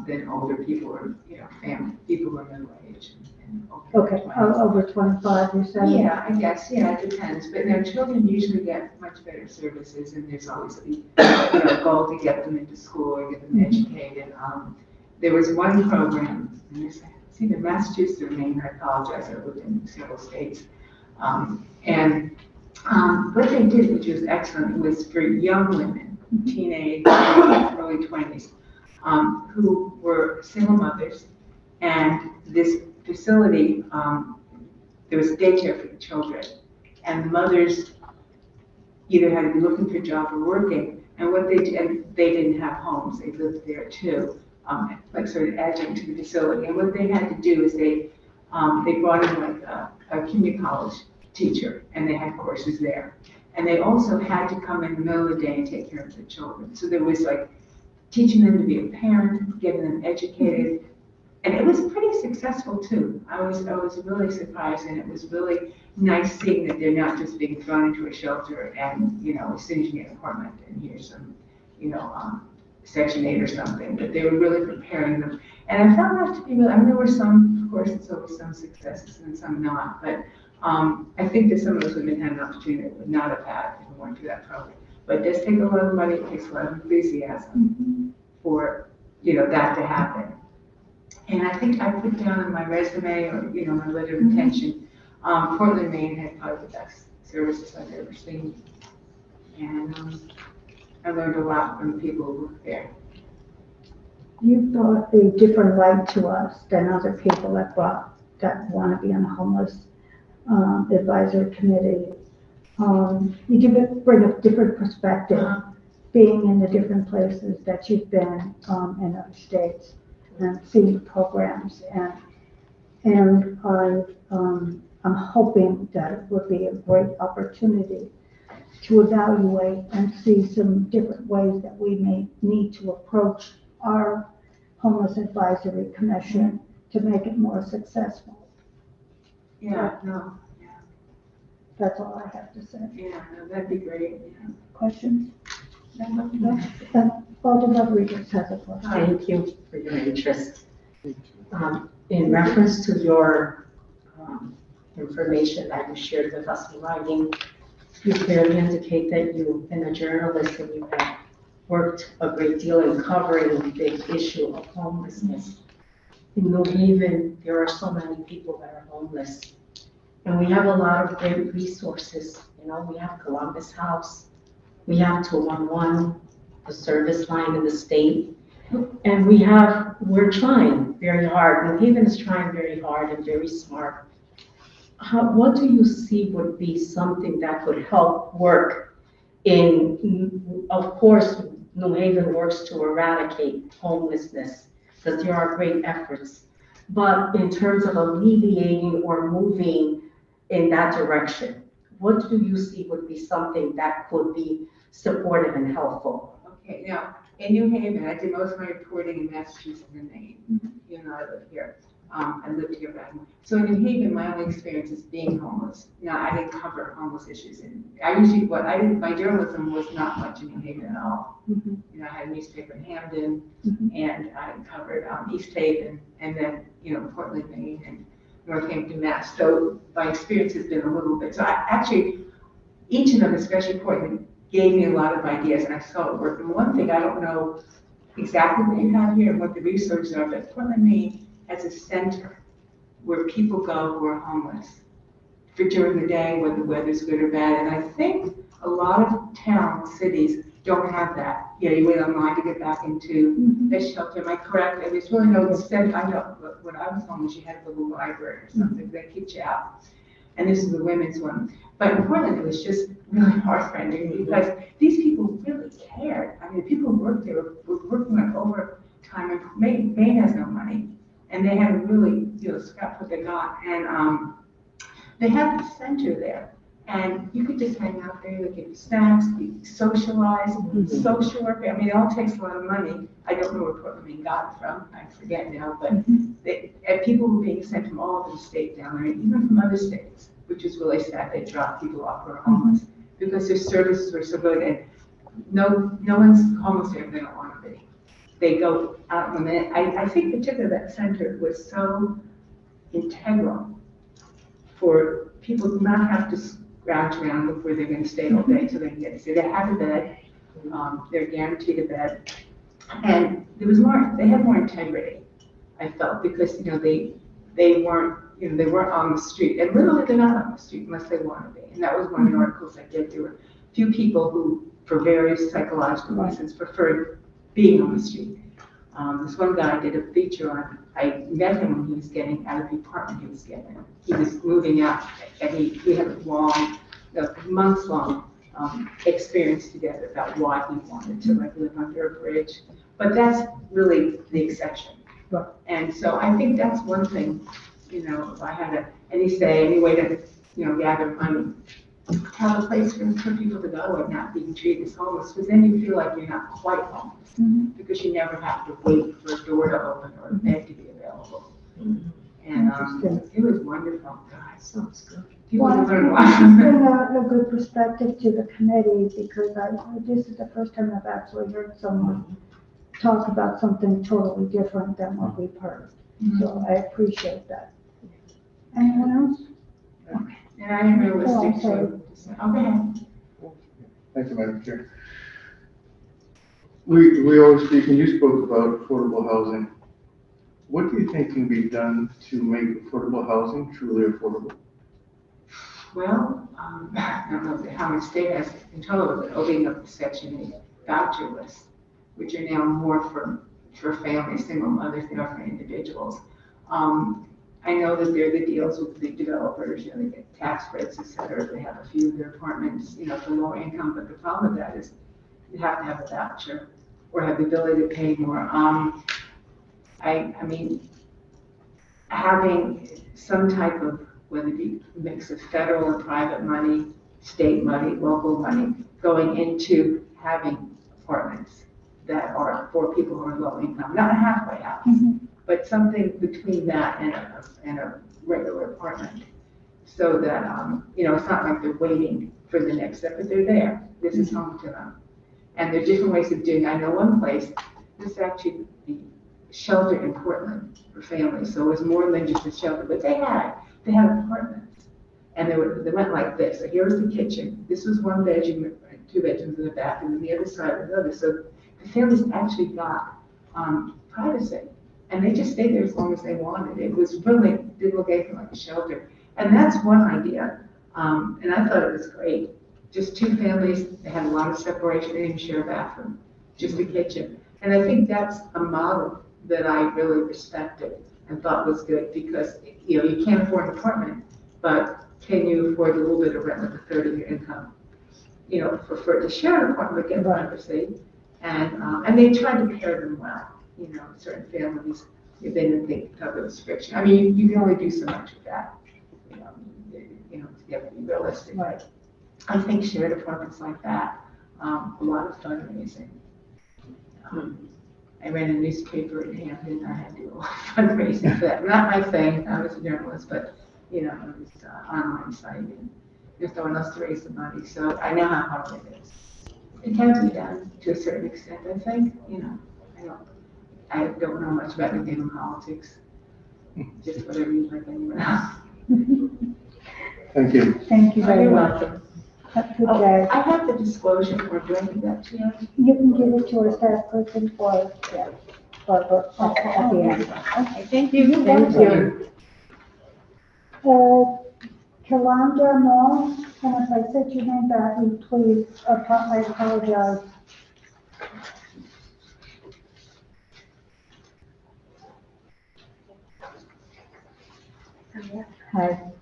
than older people or, family, people who are middle aged and older. Okay, over 25, you said? Yeah, I guess, yeah, it depends, but no, children usually get much better services, and there's always a, goal to get them into school or get them educated. There was one program, and it's either Massachusetts or Maine, I apologize, I lived in several states. What they did, which was excellent, was for young women, teenage, early 20s, who were single mothers, and this facility, there was daycare for the children, and the mothers either had to be looking for a job or working, and what they did, and they didn't have homes, they lived there too, like sort of adjunct to the facility, and what they had to do is they brought in like a community college teacher, and they had courses there. And they also had to come in the middle of the day and take care of the children. So there was like teaching them to be a parent, getting them educated, and it was pretty successful too. I was really surprised, and it was really nice seeing that they're not just being thrown into a shelter and, as soon as you get an apartment and here's some, Section 8 or something, but they were really preparing them. And I found that to be really, I mean, there were some, of course, it's always some successes and some not, but I think that some of those women had an opportunity that would not have had if we went through that program. But it does take a lot of money, it takes a lot of enthusiasm for, that to happen. And I think I put down in my resume or, my letter of intention, Portland, Maine had probably the best services I've ever seen. And I learned a lot from the people who work there. You brought a different light to us than other people that want to be on the homeless advisory committee. You bring a different perspective, being in the different places that you've been in other states and seeing the programs, and I'm hoping that it would be a great opportunity to evaluate and see some different ways that we may need to approach our homeless advisory commission to make it more successful. Yeah, no, That's all I have to say. yeah, no, that'd be great. Yeah. Questions? No? Alder Rodriguez has a question. Thank you for your interest. In reference to your information that you shared with us in writing, you clearly indicate that you've been a journalist and you have worked a great deal in covering the big issue of homelessness. In New Haven, there are so many people that are homeless. And we have a lot of great resources. We have Columbus House, we have 211, the service line in the state. And we're trying very hard. New Haven is trying very hard and very smart. What do you see would be something that could help work of course, New Haven works to eradicate homelessness because there are great efforts, but in terms of alleviating or moving in that direction, what do you see would be something that could be supportive and helpful? Okay, now, in New Haven, I did most of my reporting in Massachusetts and Maine. I live here. I lived here back. So in New Haven, my only experience is being homeless. Now, I didn't cover homeless issues, and my journalism was not much in New Haven at all. I had a newspaper in Hamden, and I covered East Haven, and then Portland, Maine, and Northampton, Mass. So my experience has been a little bit. So each of them, especially Portland, gave me a lot of ideas, and I saw it work. And one thing I don't know exactly what you have here and what the resources are, but Portland, Maine has a center where people go who are homeless for during the day when the weather's good or bad. And I think a lot of towns, cities don't have that. You wait online to get back into the shelter. Am I correct? And there's really no incentive. I know when I was homeless, you had a little library or something that keeps you out. And this is the women's one. But in Portland, it was just really heartrending because these people really cared. I mean, people who worked there were working like overtime, and Maine has no money, and they had to really, scrap what they got. And they had the center there, and you could just hang out there, they give you snacks, you socialize, social work. I mean, it all takes a lot of money. I don't know where Portland, Maine got it from, I forget now, but and people were being sent from all over the state down there, even from other states, which is really sad. They dropped people off who are homeless because their services were so good, and no one's homeless there if they don't want to be. They go out in a minute. I think particularly that center was so integral for people to not have to scrounge around, look where they're going to stay all day so they can get to see. They have a bed, they're guaranteed a bed, and they had more integrity, I felt, because they weren't they weren't on the street, and literally they're not on the street unless they want to be. And that was one of the articles I did. There were a few people who, for various psychological reasons, preferred being on the street. This one guy I did a feature on. I met him when he was getting out of the apartment he was getting. He was moving out, and we had a long, months-long experience together about why he wanted to live under a bridge. But that's really the exception. And so I think that's one thing. If I had any way to, gather money, have a place for people to go and not being treated as homeless, because then you feel like you're not quite homeless, because you never have to wait for a door to open or a bed to be available. And it was wonderful, guys. Sounds good. People Well, learn a it's lot. been a good perspective to the committee, because this is the first time I've actually heard someone talk about something totally different than what we've heard. So I appreciate that. Anyone else? Okay. And I am realistic Oh, sorry. too. Okay. Thank you, Madam Chair. We always speak, and you spoke about affordable housing. What do you think can be done to make affordable housing truly affordable? Well, I don't know how much state has control of it, opening up the Section 8 voucher list, which are now more for families, single mothers, they are for individuals. I know that there are the deals with the big developers, they get tax credits, et cetera. They have a few of their apartments, for lower income, but the problem with that is you have to have a voucher or have the ability to pay more. I mean, having some type of, whether it be a mix of federal or private money, state money, local money, going into having apartments that are for people who are low income, not a halfway house, but something between that and a regular apartment, so that it's not like they're waiting for the next step, but they're there. This is home to them, and there are different ways of doing it. I know one place, this is actually the shelter in Portland for families, so it was more than just a shelter, but they had apartments, and they went like this. So here was the kitchen. This was one bedroom, 2 bedrooms and a bathroom, and the other side was another. So the families actually got privacy, and they just stayed there as long as they wanted. It was really, didn't look anything like a shelter. And that's one idea, and I thought it was great. Just 2 families, they had a lot of separation, they didn't share a bathroom, just a kitchen. And I think that's a model that I really respected and thought was good, because you can't afford an apartment, but can you afford a little bit of rent, like a third of your income? For to share an apartment, get privacy, and they tried to pair them well. Certain families, if they didn't think of it as friction. I mean, you can only do so much with that. You have to be realistic. Right. I think shared apartments like that, a lot of fundraising. I ran a newspaper in Hampton. I had to do a lot of fundraising for that. Not my thing. I was a journalist, but it was an online site, and there's no one else to raise the money. So I know how hard it is. It can be done to a certain extent, I think. I don't know much about the game of politics. Just whatever you like, anyone else. Thank you. Thank you very You're much. welcome. Have a good day. I have the disclosure for doing that to you. You can give it to our staff person or, Barbara at the end. Okay, thank you. Thank you. Kalanda Moss, and if I said your name badly, please, I apologize. Hi.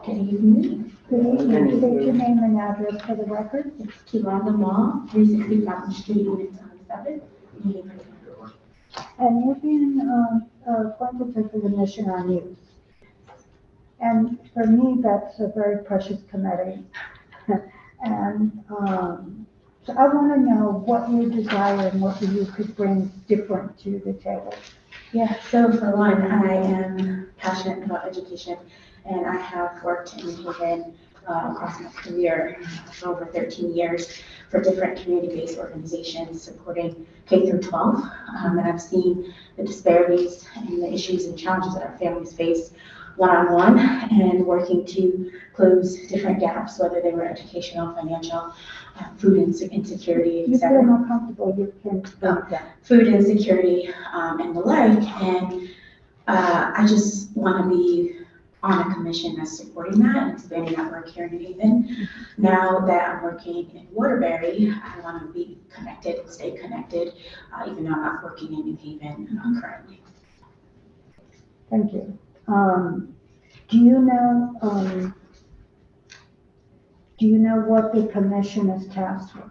Good evening. Good evening. State your name and address for the record. It's Kiwanda Mall, 360 Fountain Street, Unit 27, New Haven. And you've been appointed to the Commission on Youth. And for me, that's a very precious committee. And so I want to know what you desire and what you could bring different to the table. Yeah, so for one, I am passionate about education, and I have worked in New Haven across my career for over 13 years for different community-based organizations supporting K through 12. And I've seen the disparities and the issues and challenges that our families face one-on-one and working to close different gaps, whether they were educational, financial, food insecurity, You feel etc. more comfortable, you can bring that. Food insecurity and the like. And I just want to be on a commission that's supporting that and expanding that work here in New Haven. Now that I'm working in Waterbury, I want to be connected and stay connected, even though I'm not working in New Haven currently. Thank you. Do you know what the commission is tasked with?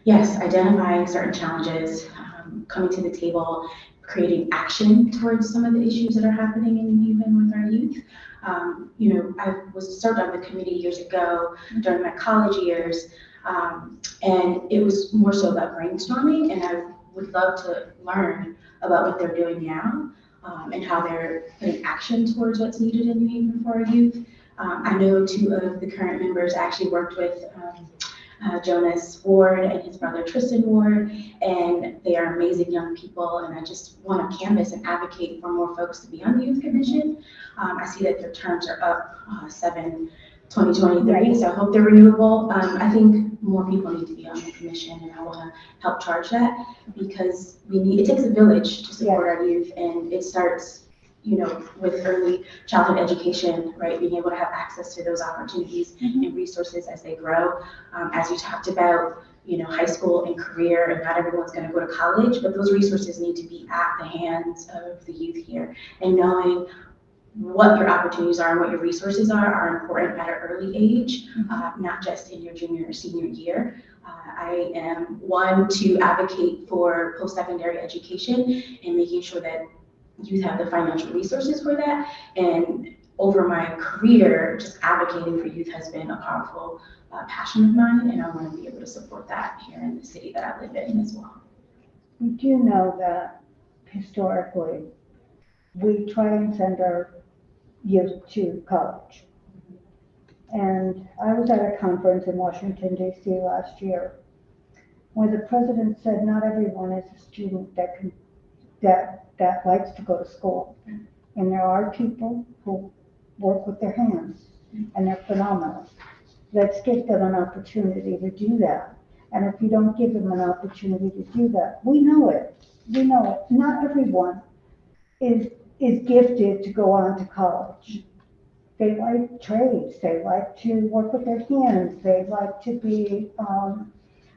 Yes, identifying certain challenges, coming to the table, creating action towards some of the issues that are happening in New Haven with our youth. You know, I was served on the committee years ago during my college years, and it was more so about brainstorming, and I would love to learn about what they're doing now and how they're putting action towards what's needed in New Haven for our youth. I know two of the current members actually worked with Jonas Ward and his brother Tristan Ward, and they are amazing young people, and I just want to canvass and advocate for more folks to be on the Youth Commission. I see that their terms are up 7/2023, so I hope they're renewable. I think more people need to be on the commission, and I want to help charge that because it takes a village to support our youth, and it starts, you know, with early childhood education, right? Being able to have access to those opportunities and resources as they grow. As you talked about, you know, high school and career, and not everyone's going to go to college, but those resources need to be at the hands of the youth here. And knowing what your opportunities are and what your resources are important at an early age, not just in your junior or senior year. I am one to advocate for post-secondary education and making sure that youth have the financial resources for that. And over my career, just advocating for youth has been a powerful passion of mine, and I want to be able to support that here in the city that I live in as well. We do know that historically, we try and send our youth to college. And I was at a conference in Washington, D.C. last year, where the president said not everyone is a student that likes to go to school. And there are people who work with their hands, and they're phenomenal. Let's give them an opportunity to do that. And if you don't give them an opportunity to do that, we know it. Not everyone is gifted to go on to college. They like trades, they like to work with their hands, they like to be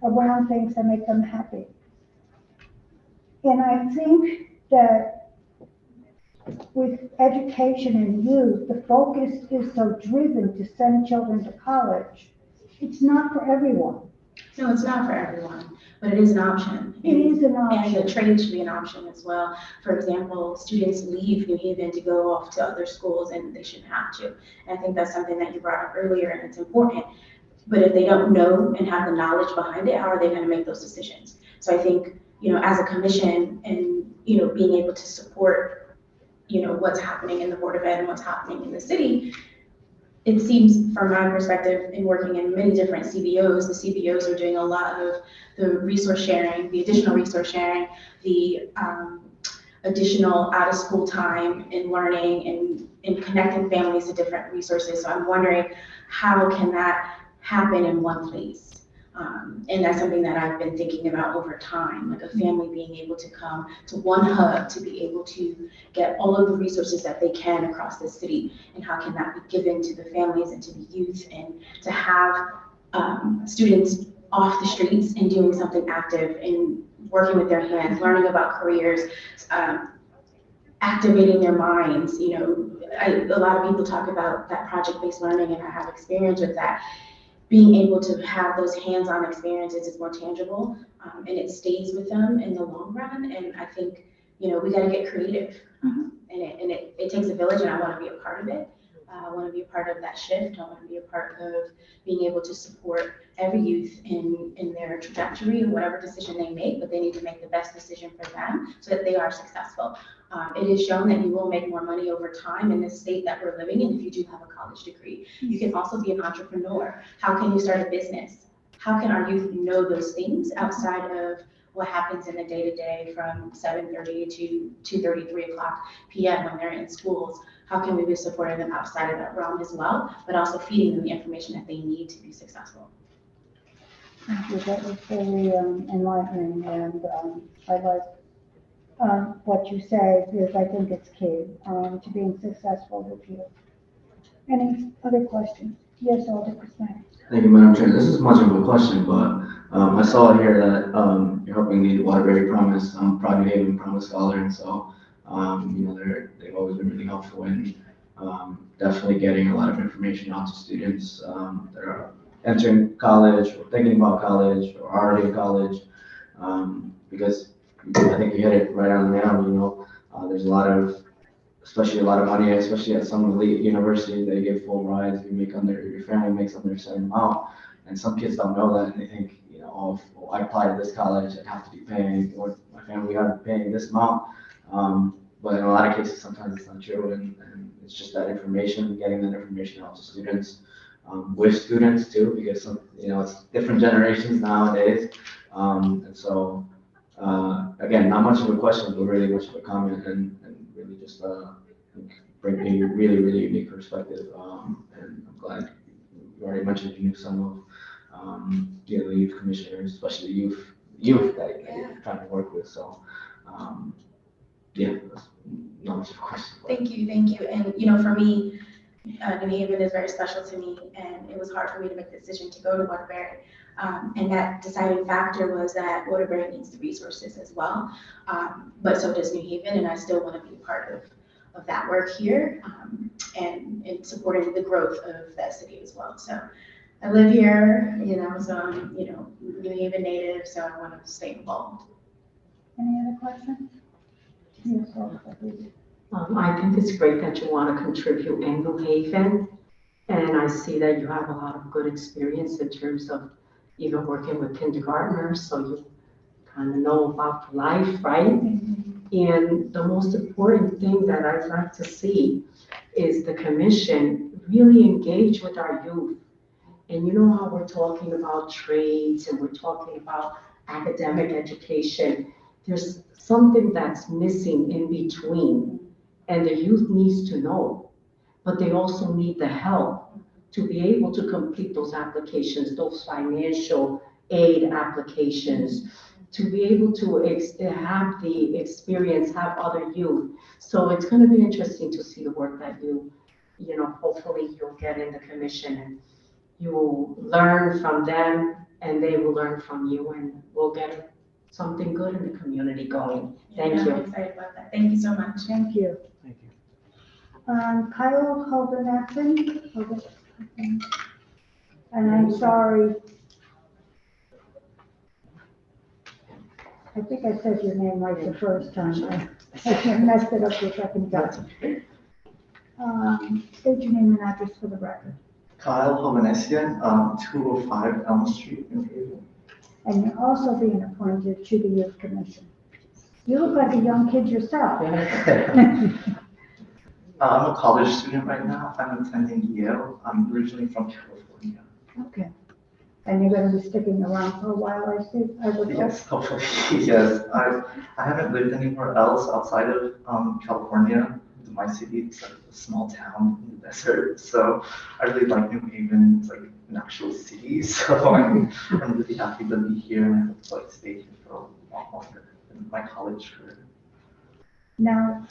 around things that make them happy. And I think that with education and youth, the focus is so driven to send children to college. It's not for everyone. No, it's not for everyone, but it is an option. It is an option. And the trade should be an option as well. For example, students leave New Haven to go off to other schools, and they shouldn't have to. And I think that's something that you brought up earlier, and it's important. But if they don't know and have the knowledge behind it, how are they going to make those decisions? So I think, you know, as a commission and, you know, being able to support, you know, what's happening in the Board of Ed and what's happening in the city, it seems from my perspective in working in many different CBOs, the CBOs are doing a lot of the resource sharing, the additional resource sharing, the additional out of school time in learning and connecting families to different resources. So I'm wondering, how can that happen in one place? And that's something that I've been thinking about over time, like a family being able to come to one hub to be able to get all of the resources that they can across the city, and how can that be given to the families and to the youth, and to have students off the streets and doing something active and working with their hands, learning about careers, activating their minds. A lot of people talk about that project-based learning, and I have experience with that. Being able to have those hands-on experiences is more tangible, and it stays with them in the long run. And I think, we got to get creative, and it takes a village, and I want to be a part of it. I want to be a part of that shift. I want to be a part of being able to support every youth in their trajectory and whatever decision they make, but they need to make the best decision for them so that they are successful. It is shown that you will make more money over time in the state that we're living in if you do have a college degree. You can also be an entrepreneur. How can you start a business? How can our youth know those things outside of what happens in the day-to-day from 7:30 to 2:30, 3 o'clock p.m. when they're in schools? How can we be supporting them outside of that realm as well, but also feeding them the information that they need to be successful? Thank you. That was very enlightening, and I like what you say, because I think it's key to being successful with you. Any other questions? Yes, Alderman. Thank you, Madam Chair. This is much of a question, but I saw here that you're helping the Waterbury Promise, Proud New Haven Promise Scholar, and so they've always been really helpful in definitely getting a lot of information out to students that are entering college or thinking about college or already in college, because I think you hit it right on the nail. There's especially a lot of money, especially at some elite universities. They give full rides. Your family makes under a certain amount, and some kids don't know that, and they think, if I apply to this college, I'd have to be paying, or my family would be paying this amount. But in a lot of cases, sometimes it's not true, and it's just that information, getting that information out to students, with students too, because it's different generations nowadays, and so again, not much of a question, but really much of a comment, and really just bring a really, really unique perspective, and I'm glad you already mentioned you knew some of the youth commissioners, especially youth that you're trying to work with, so that's not much of a question. Thank you. And for me, New Haven is very special to me, and it was hard for me to make the decision to go to Waterbury. And that deciding factor was that Waterbury needs the resources as well, but so does New Haven, and I still want to be a part of that work here, and in supporting the growth of that city as well. So I live here, so I'm, New Haven native, so I want to stay involved. Any other questions? Yes, Alderman. I think it's great that you want to contribute in New Haven, and I see that you have a lot of good experience in terms of even working with kindergartners, so you kind of know about life, right? And the most important thing that I'd like to see is the commission really engage with our youth. And how we're talking about trades and we're talking about academic education. There's something that's missing in between, and the youth needs to know, but they also need the help to be able to complete those applications, those financial aid applications, to be able to have the experience, have other youth. So it's going to be interesting to see the work that hopefully you'll get in the commission, and you will learn from them and they will learn from you, and we'll get something good in the community going. Thank you. I'm excited about that. Thank you so much. Thank you. Thank you. Kyle Holden-Atson. And I'm sorry. I think I said your name right the first time. I messed it up the second time. State your name and address for the record. Kyle Hovanesian, 205 Elm Street in Haven. And you're also being appointed to the Youth Commission. You look like a young kid yourself. I'm a college student right now. I'm attending Yale. I'm originally from California. Okay. And you're going to be sticking around for a while, I see? I would hope. Yes, hopefully. Yes. I haven't lived anywhere else outside of California. My city is like a small town in the desert, so I really like New Haven. It's like an actual city, so I'm really happy to be here, and I hope to like stay here for a lot longer in my college career. Now,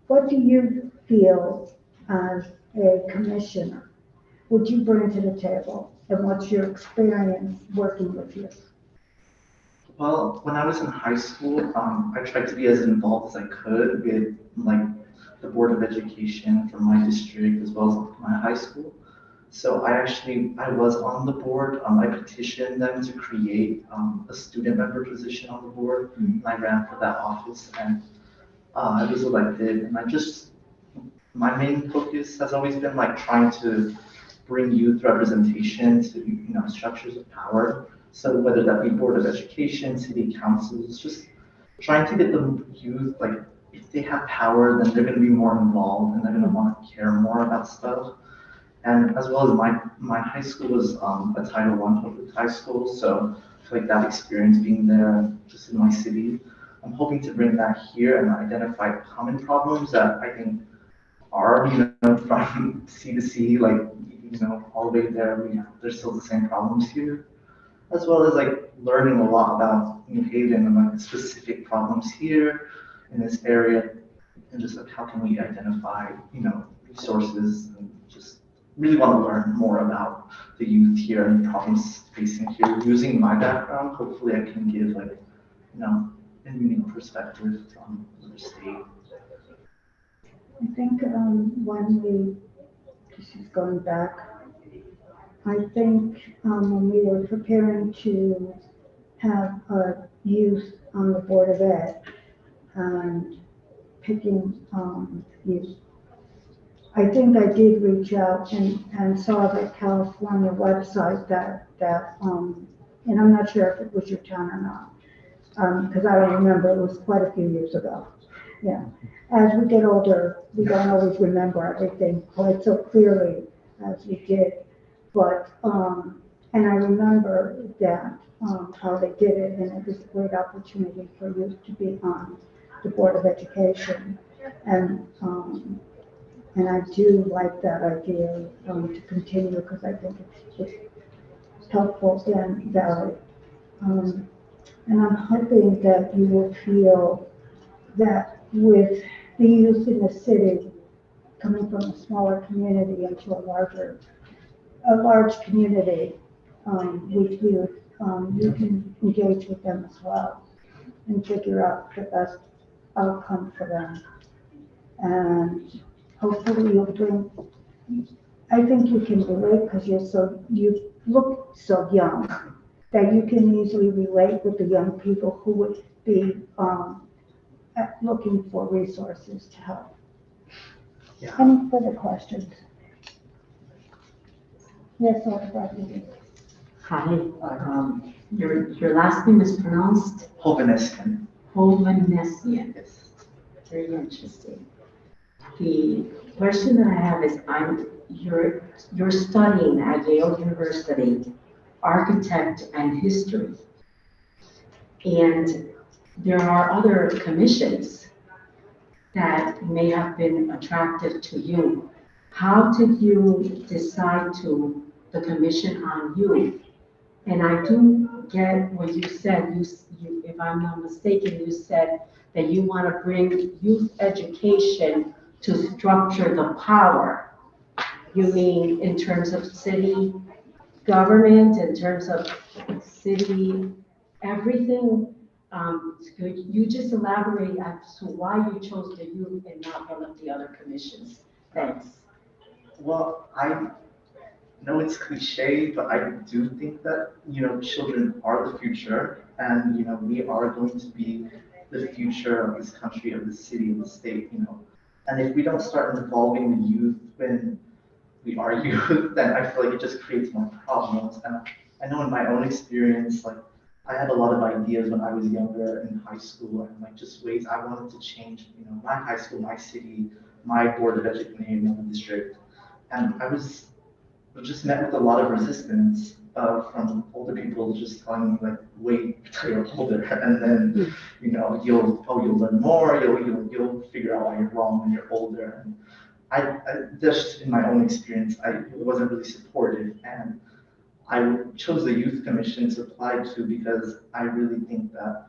what do you feel as a commissioner would you bring to the table, and what's your experience working with youth? Well, when I was in high school, I tried to be as involved as I could with like the Board of Education for my district as well as my high school. So I was on the board. I petitioned them to create a student member position on the board. And I ran for that office and I was elected. And my main focus has always been like trying to bring youth representation to, structures of power. So whether that be Board of Education, city councils, just trying to get the youth, like, if they have power, then they're gonna be more involved and they're gonna wanna care more about stuff. And as well as my high school was a Title I public high school, so I feel like that experience being there just in my city, I'm hoping to bring that here and identify common problems that I think are, from C to C, like, all the way there, there's still the same problems here. As well as like learning a lot about New Haven and like the specific problems here in this area, and just like how can we identify, resources and just really want to learn more about the youth here and problems facing here. Using my background, hopefully I can give like, a unique perspective from the state. I think this is going back, I think when we were preparing to have youth on the Board of Ed and picking youth, I think I did reach out and saw the California website that and I'm not sure if it was your town or not, because I don't remember, it was quite a few years ago. Yeah. As we get older, we don't always remember everything quite so clearly as we did. But, and I remember that, how they did it, and it was a great opportunity for youth to be on the Board of Education. And I do like that idea, to continue, because I think it's helpful and valid. And I'm hoping that you will feel that with the youth in the city coming from a smaller community into a large community, with youth, you can engage with them as well and figure out the best outcome for them. And hopefully you'll bring, I think you can relate because you look so young that you can easily relate with the young people who would be, looking for resources to help. Yeah. Any further questions? Yes, Alderman. Hi, your last name is pronounced Hovanesian. Hovanesian. Yes. Very interesting. The question that I have is, you're studying at Yale University, architect and history. And there are other commissions that may have been attractive to you. How did you decide to the commission on youth? And I do get what you said, you, if I'm not mistaken, you said that you want to bring youth education to structure the power. You mean in terms of city government, in terms of city, everything? Could you just elaborate as to why you chose the youth and not one of the other commissions? Thanks. Well, I know it's cliche, but I do think that, children are the future and, we are going to be the future of this country, of the city, of the state, And if we don't start involving the youth when we are youth, then I feel like it just creates more problems. And I know in my own experience, like, I had a lot of ideas when I was younger in high school and like just ways I wanted to change, my high school, my city, my board of education, my district. And I was just met with a lot of resistance from older people just telling me like, wait till you're older, and then you'll learn more, you'll figure out why you're wrong when you're older. And I just in my own experience, I wasn't really supportive, and I chose the youth commission to apply to because I really think that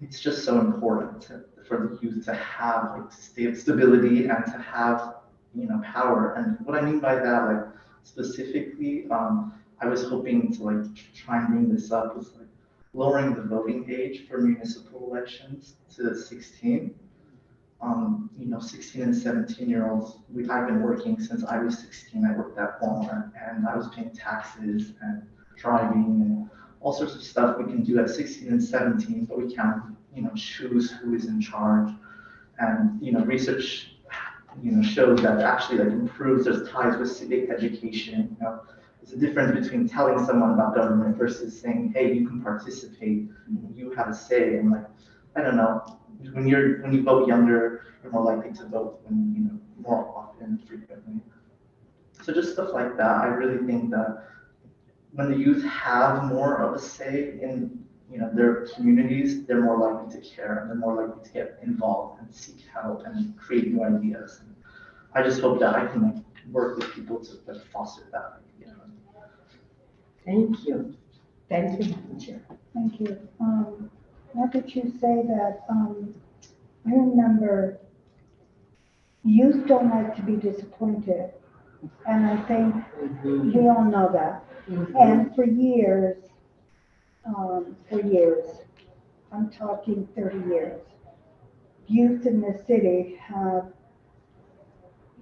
it's just so important for the youth to have like stability and to have power. And what I mean by that, like specifically, I was hoping to like try and bring this up was like lowering the voting age for municipal elections to 16. 16 and 17-year-olds, I've been working since I was 16. I worked at Walmart and I was paying taxes and driving and all sorts of stuff we can do at 16 and 17, but we can't, choose who is in charge. And, research, shows that actually like improves there's ties with civic education. There's a difference between telling someone about government versus saying, hey, you can participate, you have a say. And like, I don't know, when you vote younger, you're more likely to vote when, more often, frequently. So just stuff like that. I really think that when the youth have more of a say in, their communities, they're more likely to care and they're more likely to get involved and seek help and create new ideas. And I just hope that I can work with people to foster that. Thank you. Thank you, Madam Chair. Thank you. Now that you say that, I remember youth don't like to be disappointed. And I think we all know that. And for years, I'm talking 30 years, youth in the city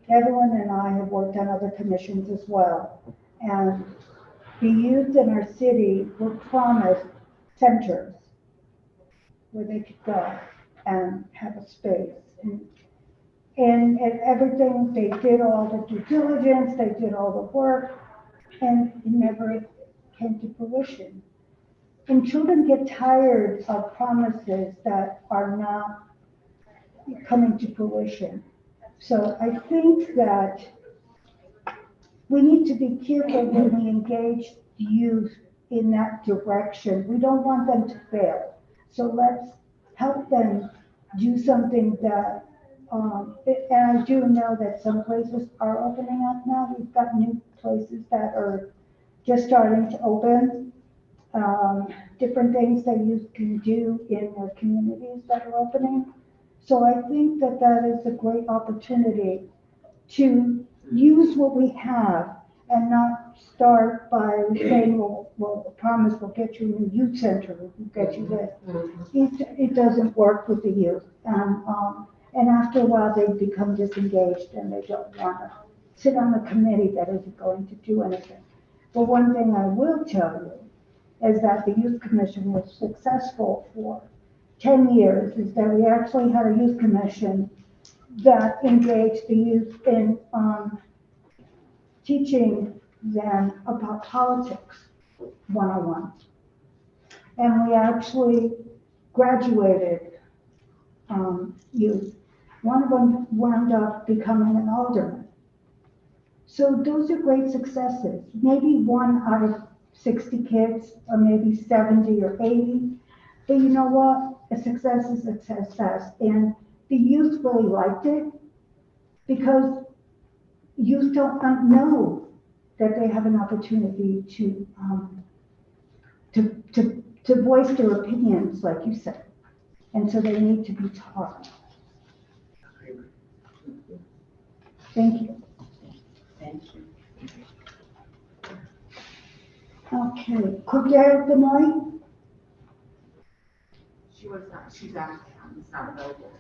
Evelyn and I have worked on other commissions as well. And the youth in our city were promised centers where they could go and have a space. And everything, they did all the due diligence, they did all the work, and it never came to fruition. And children get tired of promises that are not coming to fruition. So I think that we need to be careful when we engage the youth in that direction. We don't want them to fail. So let's help them do something that, and I do know that some places are opening up now. We've got new places that are just starting to open. Different things that youth can do in their communities that are opening. So I think that that is a great opportunity to use what we have and not start by saying, well, I promise we'll get you a new youth center, we'll get you this. It doesn't work with the youth. And after a while, they become disengaged and they don't want to sit on a committee that isn't going to do anything. But one thing I will tell you is that the Youth Commission was successful for 10 years, is that we actually had a youth commission that engaged the youth in teaching them about politics 101. And we actually graduated youth. One of them wound up becoming an alderman. So those are great successes. Maybe 1 out of 60 kids, or maybe 70 or 80. But you know what? A success is a success. And the youth really liked it because youth don't know that they have an opportunity to voice their opinions, like you said. And so they need to be taught. Thank you. Thank you. Okay, Cordial Benoit? She's out of town, it's not available.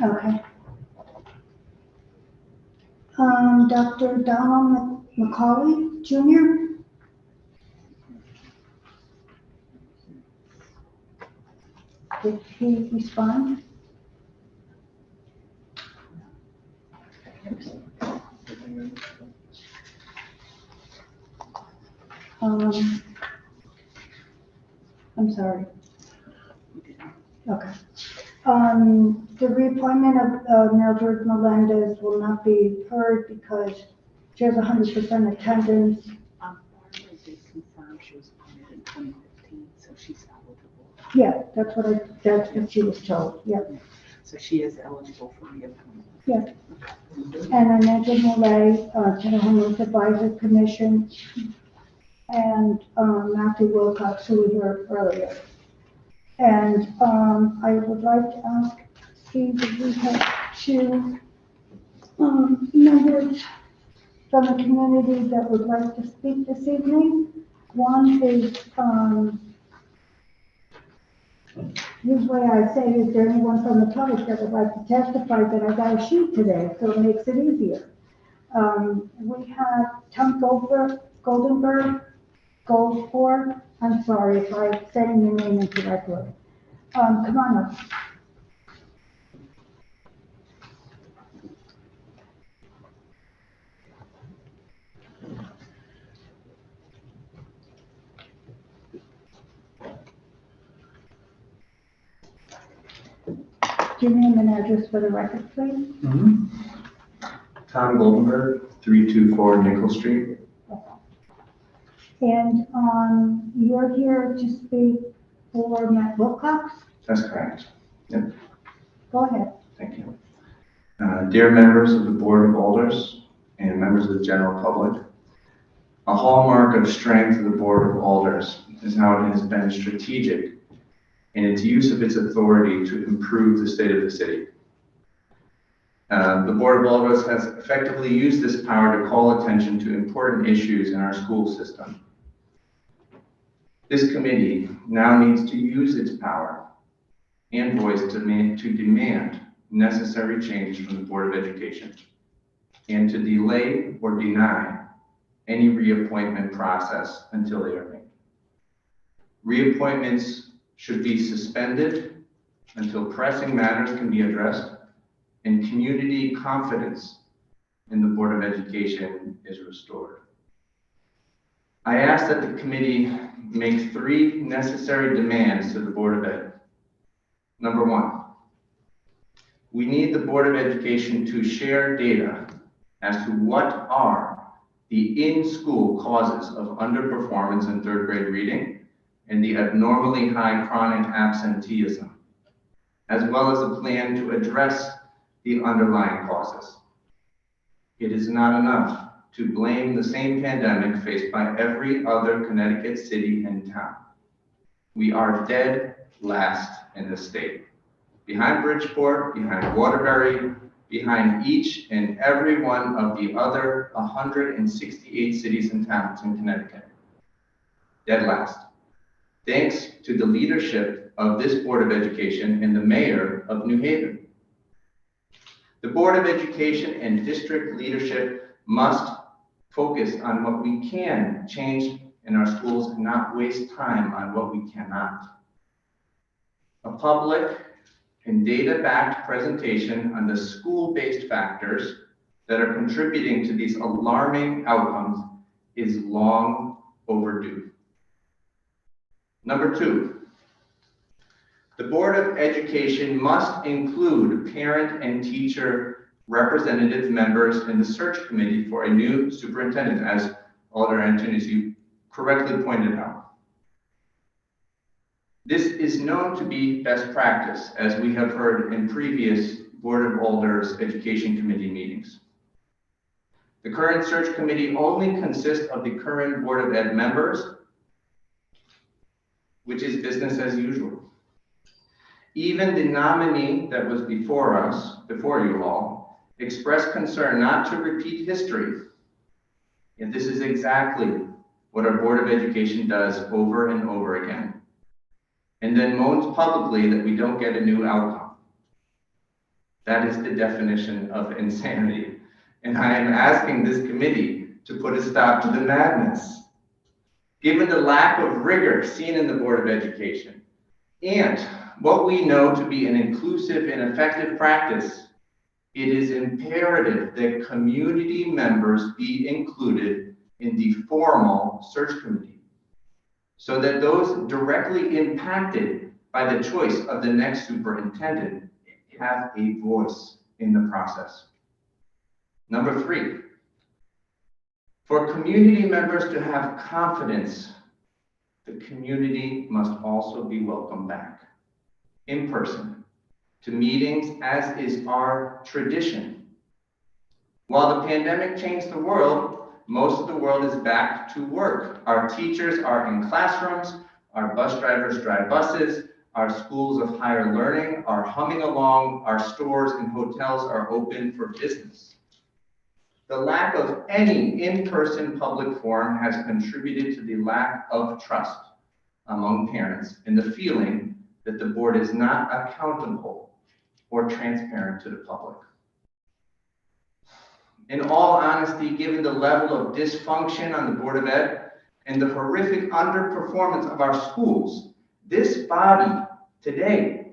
Okay. Dr. Donald McCauley, Jr.? Did he respond? I'm sorry. Okay. The reappointment of Mildred Melendez will not be heard because she has 100% attendance. Barbara did confirm she was appointed in 2015, so she's eligible. Yeah, that's what she was told, yeah. So she is eligible for reappointment. Yeah. And I mentioned Malay, to the Homeless Advisory Commission, and Matthew Wilcox, who we heard earlier. And I would like to ask Steve if we have 2 members from the community that would like to speak this evening. One is Usually I say, is there anyone from the public that would like to testify, that I got a sheet today, so it makes it easier. We have Tom Goldenberg, Goldford, I'm sorry if I'm saying your name incorrectly. Come on up. Your name and address for the record, please. Tom Goldenberg, 324 Nickel Street. And you're here to speak for Matt Wilcox? That's correct. Yep, Go ahead. thank you. Dear members of the Board of Alders and members of the general public, a hallmark of strength of the Board of Alders is how it has been strategic in its use of its authority to improve the state of the city. The Board of Alders has effectively used this power to call attention to important issues in our school system. This committee now needs to use its power and voice to demand necessary change from the Board of Education and to delay or deny any reappointment process until they are made. Reappointments should be suspended until pressing matters can be addressed and community confidence in the Board of Education is restored. I ask that the committee make 3 necessary demands to the Board of Ed. Number 1, we need the Board of Education to share data as to what are the in-school causes of underperformance in 3rd grade reading and the abnormally high chronic absenteeism, as well as a plan to address the underlying causes. It is not enough to blame the same pandemic faced by every other Connecticut city and town. We are dead last in the state, behind Bridgeport, behind Waterbury, behind each and every one of the other 168 cities and towns in Connecticut. Dead last. Thanks to the leadership of this Board of Education and the mayor of New Haven. The Board of Education and district leadership must focus on what we can change in our schools and not waste time on what we cannot. A public and data-backed presentation on the school-based factors that are contributing to these alarming outcomes is long overdue. Number 2, the Board of Education must include parent and teacher representative members in the search committee for a new superintendent, as Alder Antunes, you correctly pointed out. This is known to be best practice, as we have heard in previous Board of Alders Education Committee meetings. The current search committee only consists of the current Board of Ed members, which is business as usual. Even the nominee that was before you all, expressed concern not to repeat history. And this is exactly what our Board of Education does over and over again. And then moans publicly that we don't get a new outcome. That is the definition of insanity. And I am asking this committee to put a stop to the madness. Given the lack of rigor seen in the Board of Education and what we know to be an inclusive and effective practice, it is imperative that community members be included in the formal search committee so that those directly impacted by the choice of the next superintendent have a voice in the process. Number 3, for community members to have confidence, the community must also be welcomed back in person to meetings, as is our tradition. While the pandemic changed the world, most of the world is back to work. Our teachers are in classrooms, our bus drivers drive buses, our schools of higher learning are humming along, our stores and hotels are open for business. The lack of any in-person public forum has contributed to the lack of trust among parents and the feeling that the board is not accountable or transparent to the public. In all honesty, given the level of dysfunction on the Board of Ed and the horrific underperformance of our schools, this body today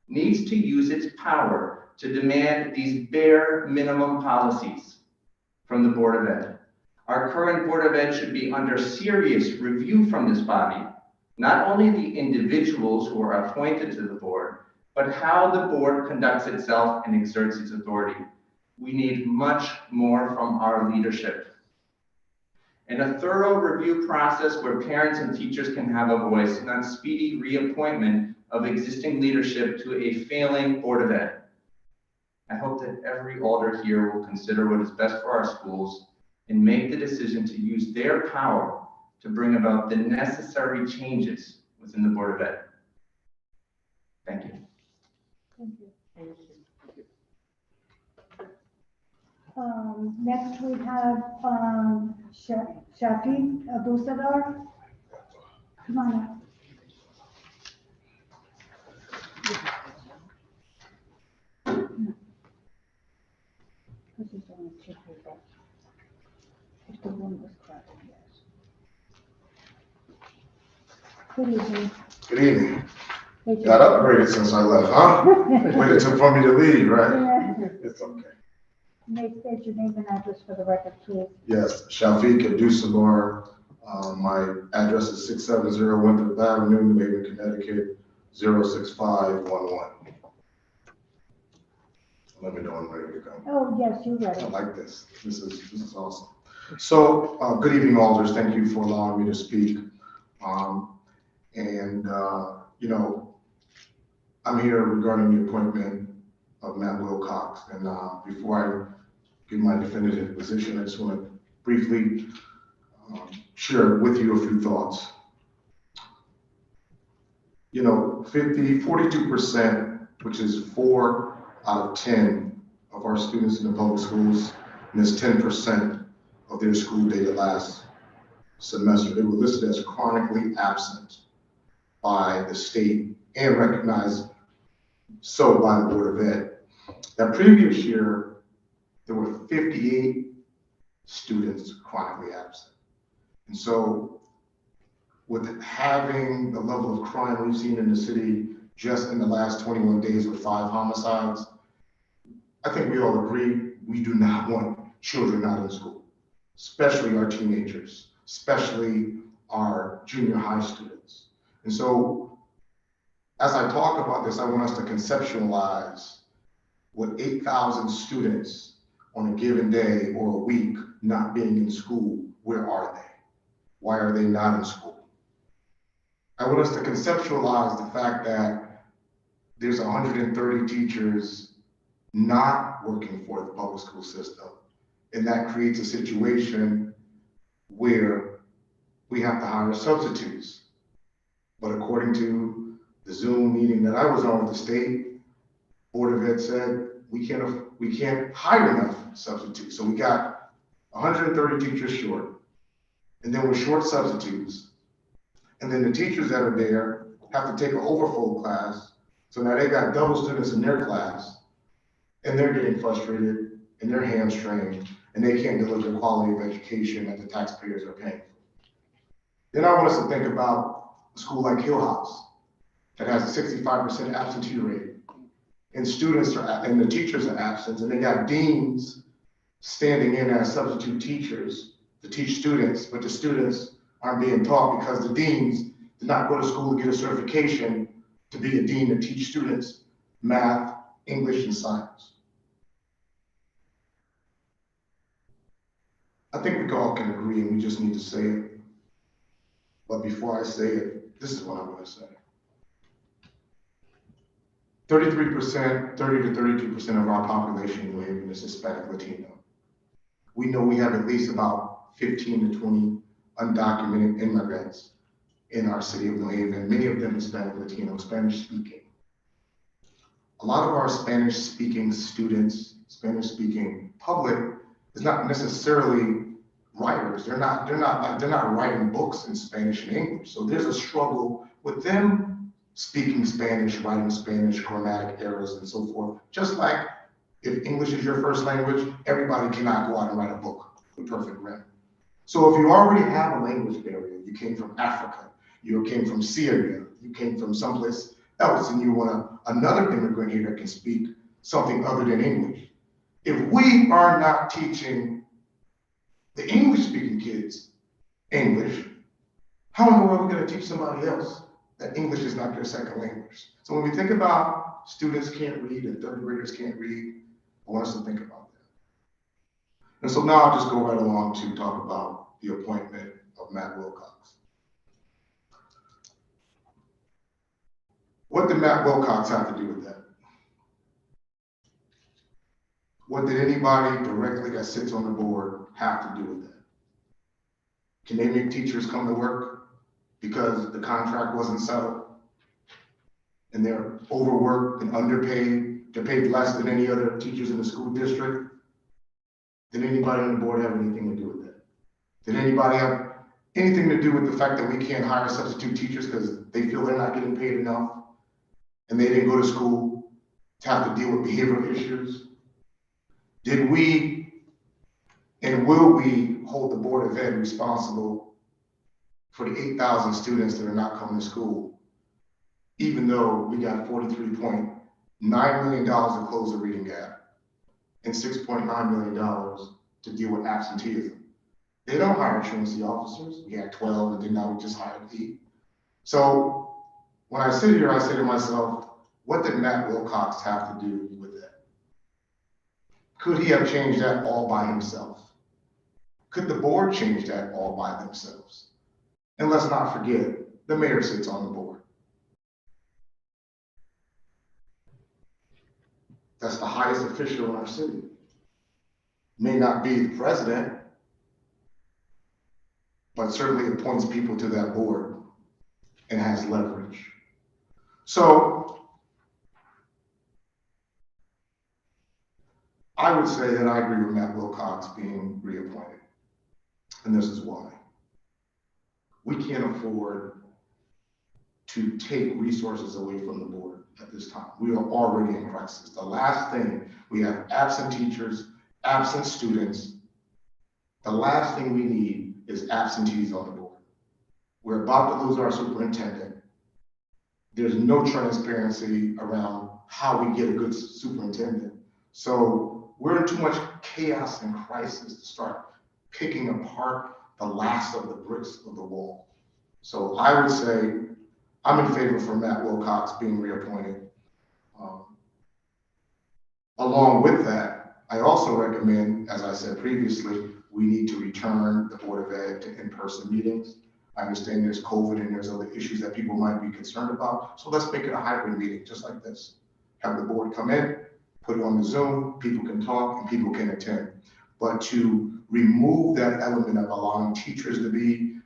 needs to use its power to demand these bare minimum policies from the Board of Ed. Our current Board of Ed should be under serious review from this body, not only the individuals who are appointed to the board, but how the board conducts itself and exerts its authority. We need much more from our leadership. And a thorough review process where parents and teachers can have a voice, not speedy reappointment of existing leadership to a failing Board of Ed. I hope that every alder here will consider what is best for our schools and make the decision to use their power to bring about the necessary changes within the Board of Ed. Thank you. Thank you. Next we have, Shafi Abusadar. Come on up. This is only two people. If the one was correct, yes. Good evening. Good evening. Thank you. Got upgraded since I left, huh? Waited till for me to leave, right? Yeah. It's okay. May state your name and address for the record, please. Yes, Shafiq Abdul-Samar. My address is 670 Winthrop Avenue, New Haven, Connecticut, 06511. Let me know when I'm ready to go. Oh, yes, you're I ready. like this. This is awesome. So, good evening, alders. Thank you for allowing me to speak. You know, I'm here regarding the appointment of Matt Wilcox. And before I give my definitive position, I just want to briefly share with you a few thoughts. You know, 42%, which is 4 out of 10 of our students in the public schools, missed 10% of their school data last semester. They were listed as chronically absent by the state and recognized so by the Board of Ed. That previous year, there were 58 students chronically absent. And so with having the level of crime we've seen in the city just in the last 21 days with 5 homicides, I think we all agree we do not want children out in school, especially our teenagers, especially our junior high students. And so as I talk about this, I want us to conceptualize what 8,000 students on a given day or a week not being in school, where are they? Why are they not in school? I want us to conceptualize the fact that there's 130 teachers not working for the public school system. And that creates a situation where we have to hire substitutes. But according to the Zoom meeting that I was on with the state, Board of Ed said, we can't hire enough substitutes. So we got 130 teachers short. And then we're short substitutes. And then the teachers that are there have to take an overflow class. So now they got double students in their class, and they're getting frustrated and they're hamstringed, and they can't deliver the quality of education that the taxpayers are paying for. Then I want us to think about a school like Hill House that has a 65% absentee rate, and students are, and the teachers are absent, and they got deans standing in as substitute teachers to teach students, but the students aren't being taught because the deans did not go to school to get a certification to be a dean to teach students math, English, and science. I think we all can agree, and we just need to say it. But before I say it, this is what I'm going to say. 33%, 30 to 32% of our population in New Haven is Hispanic Latino. We know we have at least about 15 to 20 undocumented immigrants in our city of New Haven, many of them Hispanic Latino, Spanish speaking. A lot of our Spanish speaking students, Spanish speaking public is not necessarily writers. They're not writing books in Spanish and English. So there's a struggle with them speaking Spanish, writing Spanish, grammatic errors and so forth. Just like if English is your first language, everybody cannot go out and write a book with perfect grammar. So if you already have a language barrier, you came from Africa, you came from Syria, you came from someplace else, and you want another immigrant here that can speak something other than English. If we are not teaching the English-speaking kids English, how in the world are we going to teach somebody else that English is not their second language? So when we think about students can't read and third graders can't read, I want us to think about that. And so now I'll just go right along to talk about the appointment of Matt Wilcox. What did Matt Wilcox have to do with that? What did anybody directly that sits on the board have to do with that? Can they make teachers come to work because the contract wasn't settled and they're overworked and underpaid? They're paid less than any other teachers in the school district? Did anybody on the board have anything to do with that? Did anybody have anything to do with the fact that we can't hire substitute teachers because they feel they're not getting paid enough and they didn't go to school to have to deal with behavioral issues? Did we and will we hold the Board of Ed responsible for the 8,000 students that are not coming to school, even though we got $43.9 million to close the reading gap and $6.9 million to deal with absenteeism? They don't hire truancy officers. We had 12 and then now we just hired 8. So when I sit here, I say to myself, what did Matt Wilcox have to do with that? Could he have changed that all by himself? Could the board change that all by themselves? And let's not forget, the mayor sits on the board. That's the highest official in our city. May not be the president, but certainly appoints people to that board and has leverage. So I would say that I agree with Matt Wilcox being reappointed. And this is why. We can't afford to take resources away from the board at this time. We are already in crisis. The last thing, we have absent teachers, absent students. The last thing we need is absentees on the board. We're about to lose our superintendent. There's no transparency around how we get a good superintendent. So we're in too much chaos and crisis to start picking apart the last of the bricks of the wall. So I would say I'm in favor for Matt Wilcox being reappointed. Along with that, I also recommend, as I said previously, we need to return the Board of Ed to in-person meetings. I understand there's COVID and there's other issues that people might be concerned about. So let's make it a hybrid meeting, just like this. Have the board come in, put it on the Zoom, people can talk and people can attend. But to remove that element of allowing teachers to be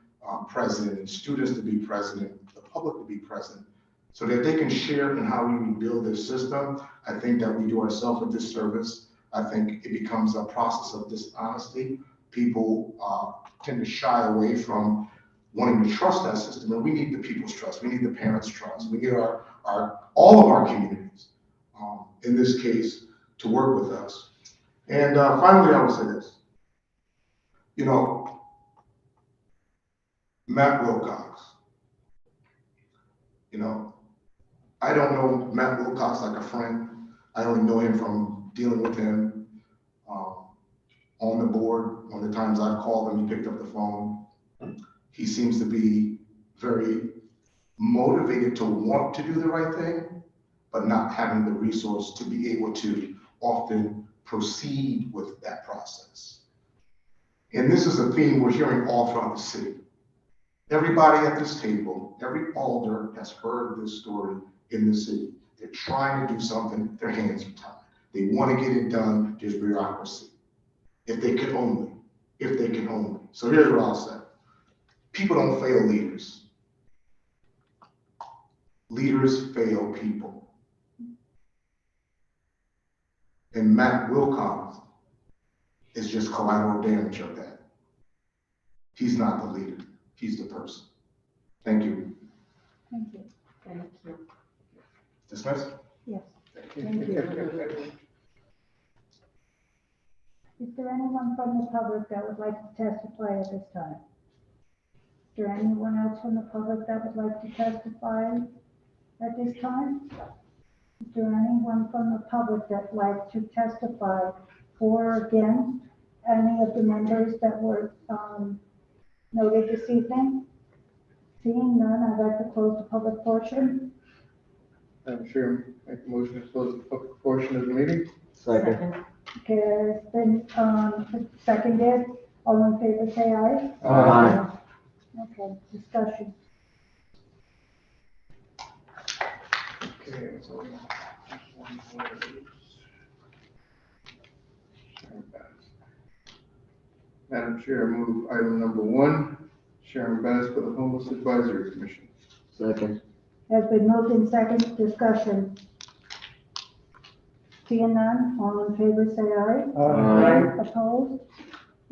present and students to be present, the public to be present, so that they can share in how we rebuild this system, I think that we do ourselves a disservice. I think it becomes a process of dishonesty. People tend to shy away from wanting to trust that system, and we need the people's trust. We need the parents' trust. We need all of our communities, in this case, to work with us. And finally, I will say this. You know, Matt Wilcox, you know, I don't know Matt Wilcox like a friend. I only know him from dealing with him on the board. One of the times I've called him, he picked up the phone. He seems to be very motivated to want to do the right thing, but not having the resource to be able to often proceed with that process. And this is a theme we're hearing all throughout the city. Everybody at this table, every alder has heard this story in the city. They're trying to do something, their hands are tied. They want to get it done, there's bureaucracy. If they could only. So here's what I'll say. People don't fail leaders. Leaders fail people. And Matt Wilcox is just collateral damage of that. He's not the leader, he's the person. Thank you. Thank you. Dismiss? Yes, thank you. Is there anyone from the public that would like to testify at this time? Is there anyone else from the public that would like to testify at this time? Is there anyone from the public that would like to testify for or against any of the members that were noted this evening? Seeing none, I'd like to close the public portion. Madam Chair, make a motion to close the public portion of the meeting. Second. Okay, it's been seconded. All in favor, say aye. Aye. Okay, discussion. Okay, so just one more. Madam Chair, I move item number 1, Sharon Bass for the Homeless Advisory Commission. Second. Has been moved in second, discussion. Seeing none, all in favor, say aye. Aye. Opposed?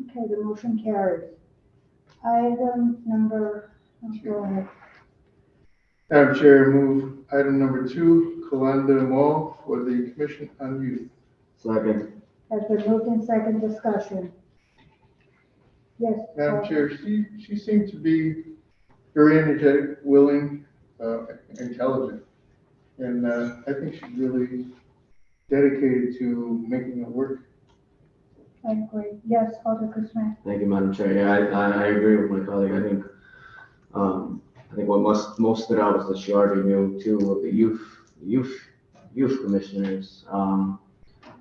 Okay, the motion carries. Item number, go ahead. Madam Chair, I move item number 2, Kalanda Mall for the Commission on Youth. Second. Has been moved in second, discussion. Yes. Madam Chair, she seemed to be very energetic, willing, intelligent. And I think she's really dedicated to making it work. I agree. Yes, Alder Smith. Thank you, Madam Chair. Yeah, I agree with my colleague. I think what most stood out was that she already knew 2 of the youth commissioners,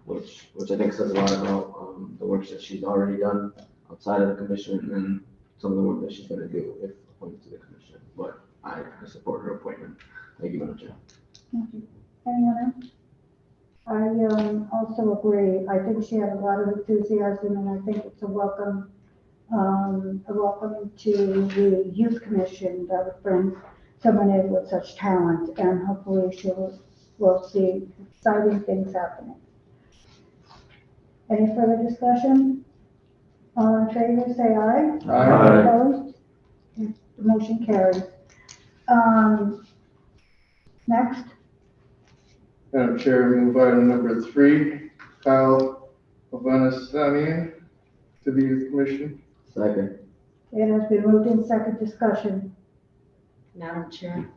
which I think says a lot about the work that she's already done outside of the commission and some of the work that she's going to do if appointed to the commission. But I support her appointment. Thank you, Madam Chair. Thank you. Anyone else? I also agree. I think she had a lot of enthusiasm, and I think it's a welcome to the youth commission that would bring someone in with such talent, and hopefully we'll see exciting things happening. Any further discussion? All in favor, say aye. Aye. Opposed? The motion carries. Next. Madam Chair, I move item number 3, Kyle Ovanasanian to the Youth Commission. Second. It has been moved in second, discussion. Madam Chair,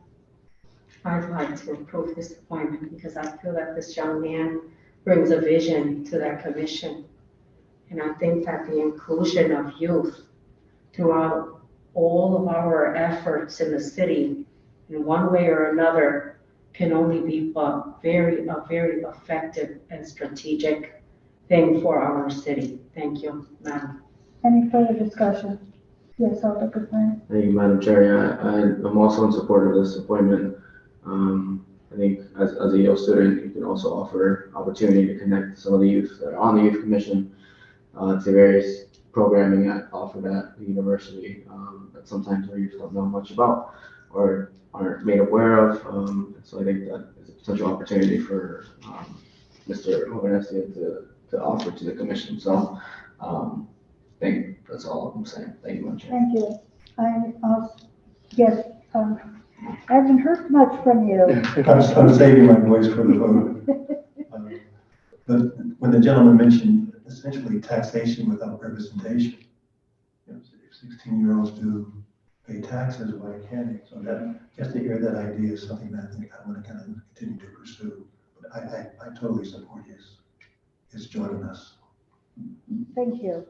I'd like to approve this appointment because I feel that this young man brings a vision to that commission. And I think that the inclusion of youth throughout all of our efforts in the city, in one way or another, can only be a very effective and strategic thing for our city. Thank you, Madam. Any further discussion? Yes, Alder Smith. Thank you, Madam Chair. Yeah, I'm also in support of this appointment. I think as a Yale student, you can also offer opportunity to connect some of the youth that are on the youth commission to various programming offered at the university that sometimes our youth don't know much about or aren't made aware of. So I think that is a potential opportunity for Mr. Ovanesian to offer to the commission. So I think that's all I'm saying. Thank you, Madam Chair. Thank you. I also, yes, I haven't heard much from you. I'm saving my voice for the vote. But when the gentleman mentioned essentially taxation without representation, you know, if 16-year-olds do pay taxes, why can't they? So that, just to hear that idea is something that I think I want to kind of continue to pursue. But I totally support his joining us. Thank you.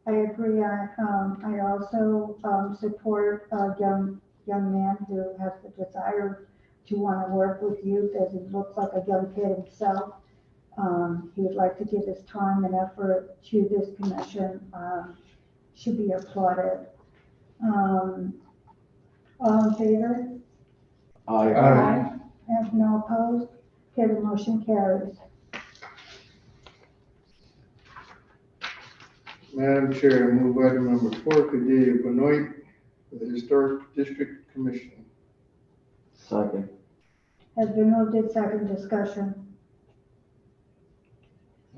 I agree. I also support a young man who has the desire to want to work with youth, as he looks like a young kid himself. He would like to give his time and effort to this commission. Should be applauded. All in favor? Aye. Aye. And no opposed? Okay, the motion carries. Madam Chair, I move item number 4, Cordelia Benoit for the Historic District Commission. Second. Has been moved in second, discussion.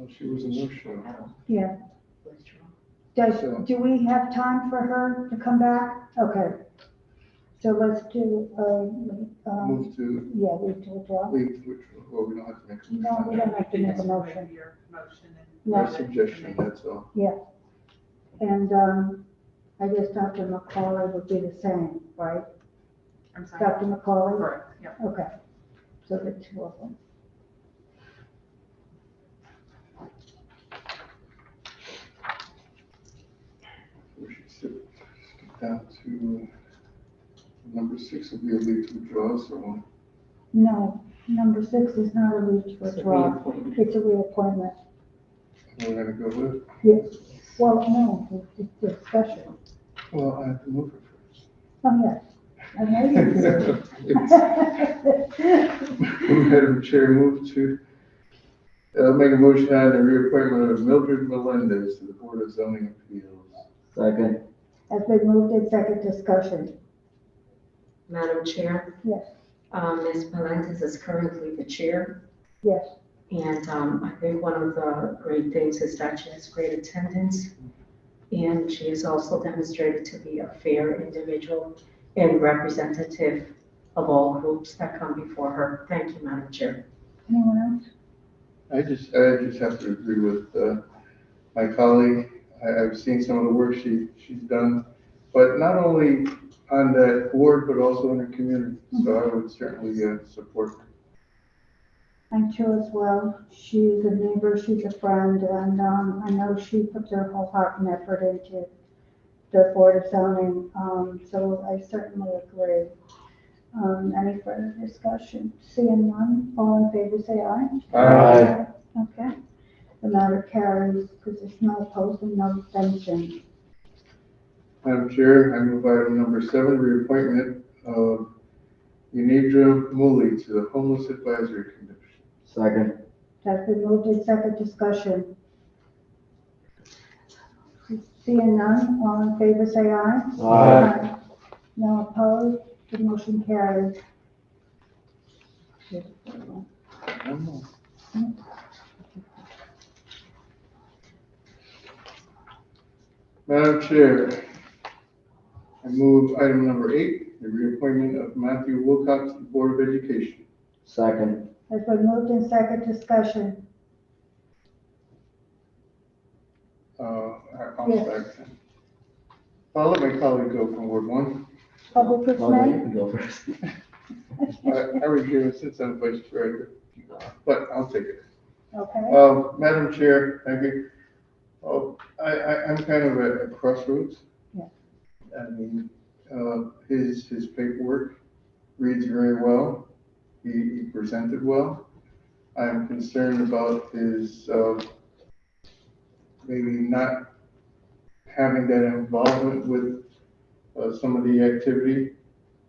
Oh, she was a no-show. Yeah. Do we have time for her to come back? Okay. So let's do, Move to, yeah, leave to withdraw. well, we don't have to make a No, we motion. don't have to make a motion. Your motion and. My No, suggestion, that's all. and, I guess Dr. McCauley would be the same, right? I'm sorry. Dr. McCauley? Correct, yeah. Okay, so the two of them. We should skip down to number 6 will be a leave to withdraw, so No, number 6 is not a leave to withdraw, it's a reappointment. we're gonna go with, Yes, well, no, it's discussion. well, I have to move it first. Oh, yes, I know you do. Madam Chair, move to make a motion on the reappointment of Mildred Melendez to the Board of Zoning Appeals. Second. Has been moved in second discussion. Madam Chair, Yes, Ms. Melendez is currently the chair. yes, And I think one of the great things is that she has great attendance. And she has also demonstrated to be a fair individual and representative of all groups that come before her. Thank you, Madam Chair. anyone else? I just have to agree with my colleague. I've seen some of the work she's done, but not only on that board, but also in her community. So I would certainly support her. I'm sure as well. She's a neighbor, she's a friend, and I know she puts her whole heart and effort into the Board of Zoning, so I certainly agree. Any further discussion? Seeing none, all in favor say aye. Aye. Okay, the matter carries because there's no opposed and no abstention. Madam Chair, I move item number 7, reappointment of Unidra Mooley to the Homeless Advisory Commission. Second. Has been moved in second discussion. Seeing none, all in favor say aye. Aye. No opposed, the motion carries. Madam Chair, I move item number 8, the reappointment of Matthew Wilcox to the Board of Education. Second. Has been moved in second discussion. I'll Yes. start. I'll let my colleague go from Ward 1. Public You display? can go first. I was given since I'm vice chair, but I'll take it. Okay, Madam Chair, thank you. I'm kind of at a crossroads. Yeah. I mean, his paperwork reads very well. He presented well. I'm concerned about his, maybe not having that involvement with, some of the activity.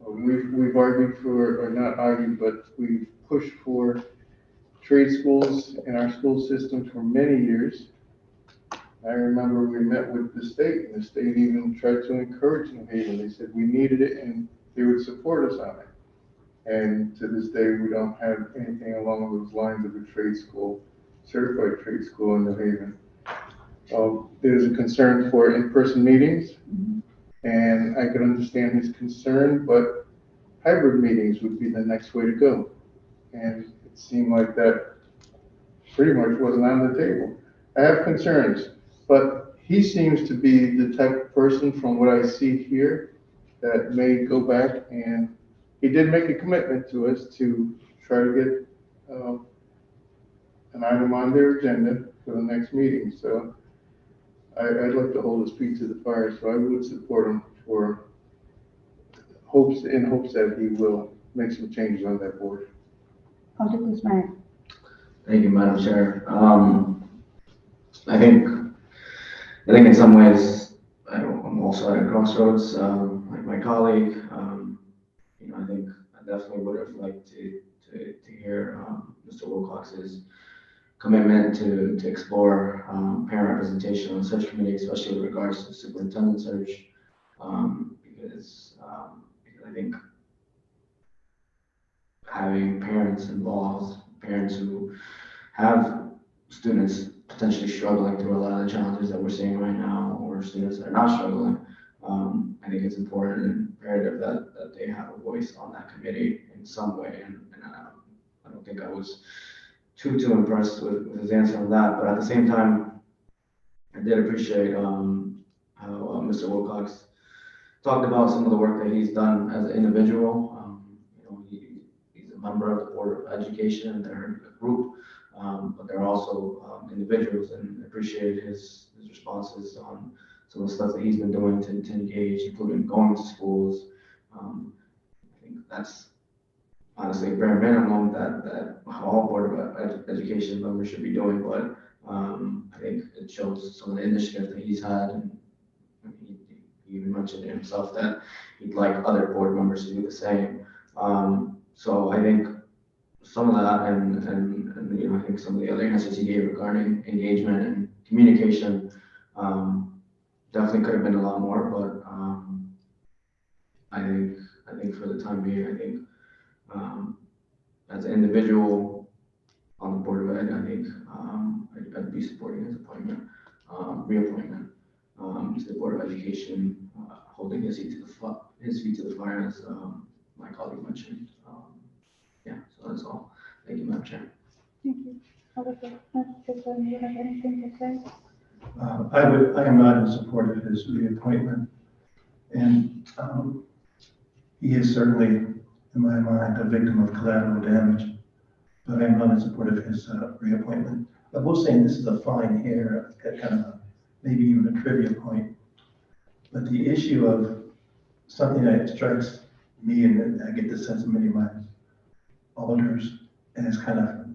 We've argued for, or not argued, but we've pushed for trade schools in our school system for many years. I remember we met with the state, and the state even tried to encourage New Haven. They said we needed it and they would support us on it. And to this day, we don't have anything along those lines of a trade school, certified trade school in New Haven. There's a concern for in-person meetings, and I can understand his concern, but hybrid meetings would be the next way to go. And it seemed like that pretty much wasn't on the table. I have concerns, but he seems to be the type of person, from what I see here, that may go back, and he did make a commitment to us to try to get an item on their agenda for the next meeting. So I'd like to hold his feet to the fire, so I would support him for hopes that he will make some changes on that board. Public display. Thank you, Madam Chair. I think in some ways, I'm also at a crossroads, like my colleague. I think I definitely would have liked to hear Mr. Wilcox's commitment to explore parent representation on such committee, especially with regards to the superintendent search, because I think having parents involved, parents who have students potentially struggling through a lot of the challenges that we're seeing right now, or students that are not struggling, I think it's important and imperative that they have a voice on that committee in some way. And I don't think I was too impressed with his answer on that. But at the same time, I did appreciate how Mr. Wilcox talked about some of the work that he's done as an individual. He's a member of the Board of Education, they're a group, but they're also individuals, and appreciated his responses on some of the stuff that he's been doing to engage, including going to schools. I think that's honestly a bare minimum that all Board of Education members should be doing, but I think it shows some of the initiative that he's had, and he even mentioned it himself that he'd like other board members to do the same. So I think some of that, and I think some of the other answers he gave regarding engagement and communication definitely could have been a lot more. But I think for the time being, I think as an individual on the Board of Ed, I think I'd be supporting his appointment, reappointment to the Board of Education, holding his feet to the fire, as my colleague mentioned. Yeah, so that's all. Thank you, Madam Chair. Thank you. Does anyone have anything to say? I am not in support of his reappointment. And he is certainly, in my mind, a victim of collateral damage, but I'm not in support of his reappointment. I will say, and this is a fine hair, kind of maybe even a trivia point, but the issue of something that strikes me, and I get the sense of many of my alders, as kind of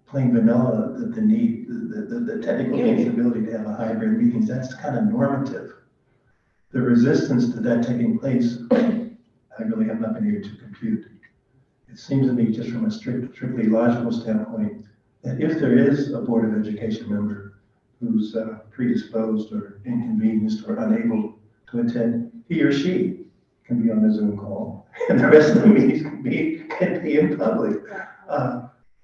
plain vanilla, the need, the technical capability to have a hybrid meetings, that's kind of normative. The resistance to that taking place, I really have nothing here to compute. It seems to me, just from a strictly logical standpoint, that if there is a Board of Education member who's predisposed or inconvenienced or unable to attend, he or she can be on a Zoom call, and the rest of the meetings can be in public.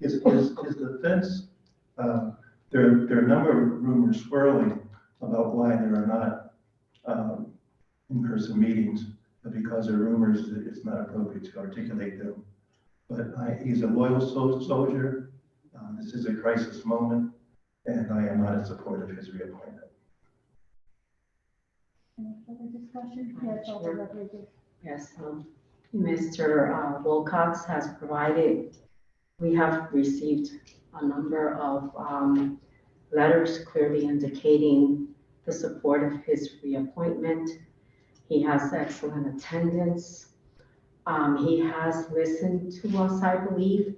His defense, there are a number of rumors swirling about why there are not in-person meetings, but because there are rumors that it's not appropriate to articulate them. But he's a loyal soldier. This is a crisis moment, and I am not in support of his reappointment. Any further discussion? Yes, Alder Rodriguez. Yes, Mr. Wilcox has provided, we have received a number of letters clearly indicating the support of his reappointment. He has excellent attendance. He has listened to us, I believe,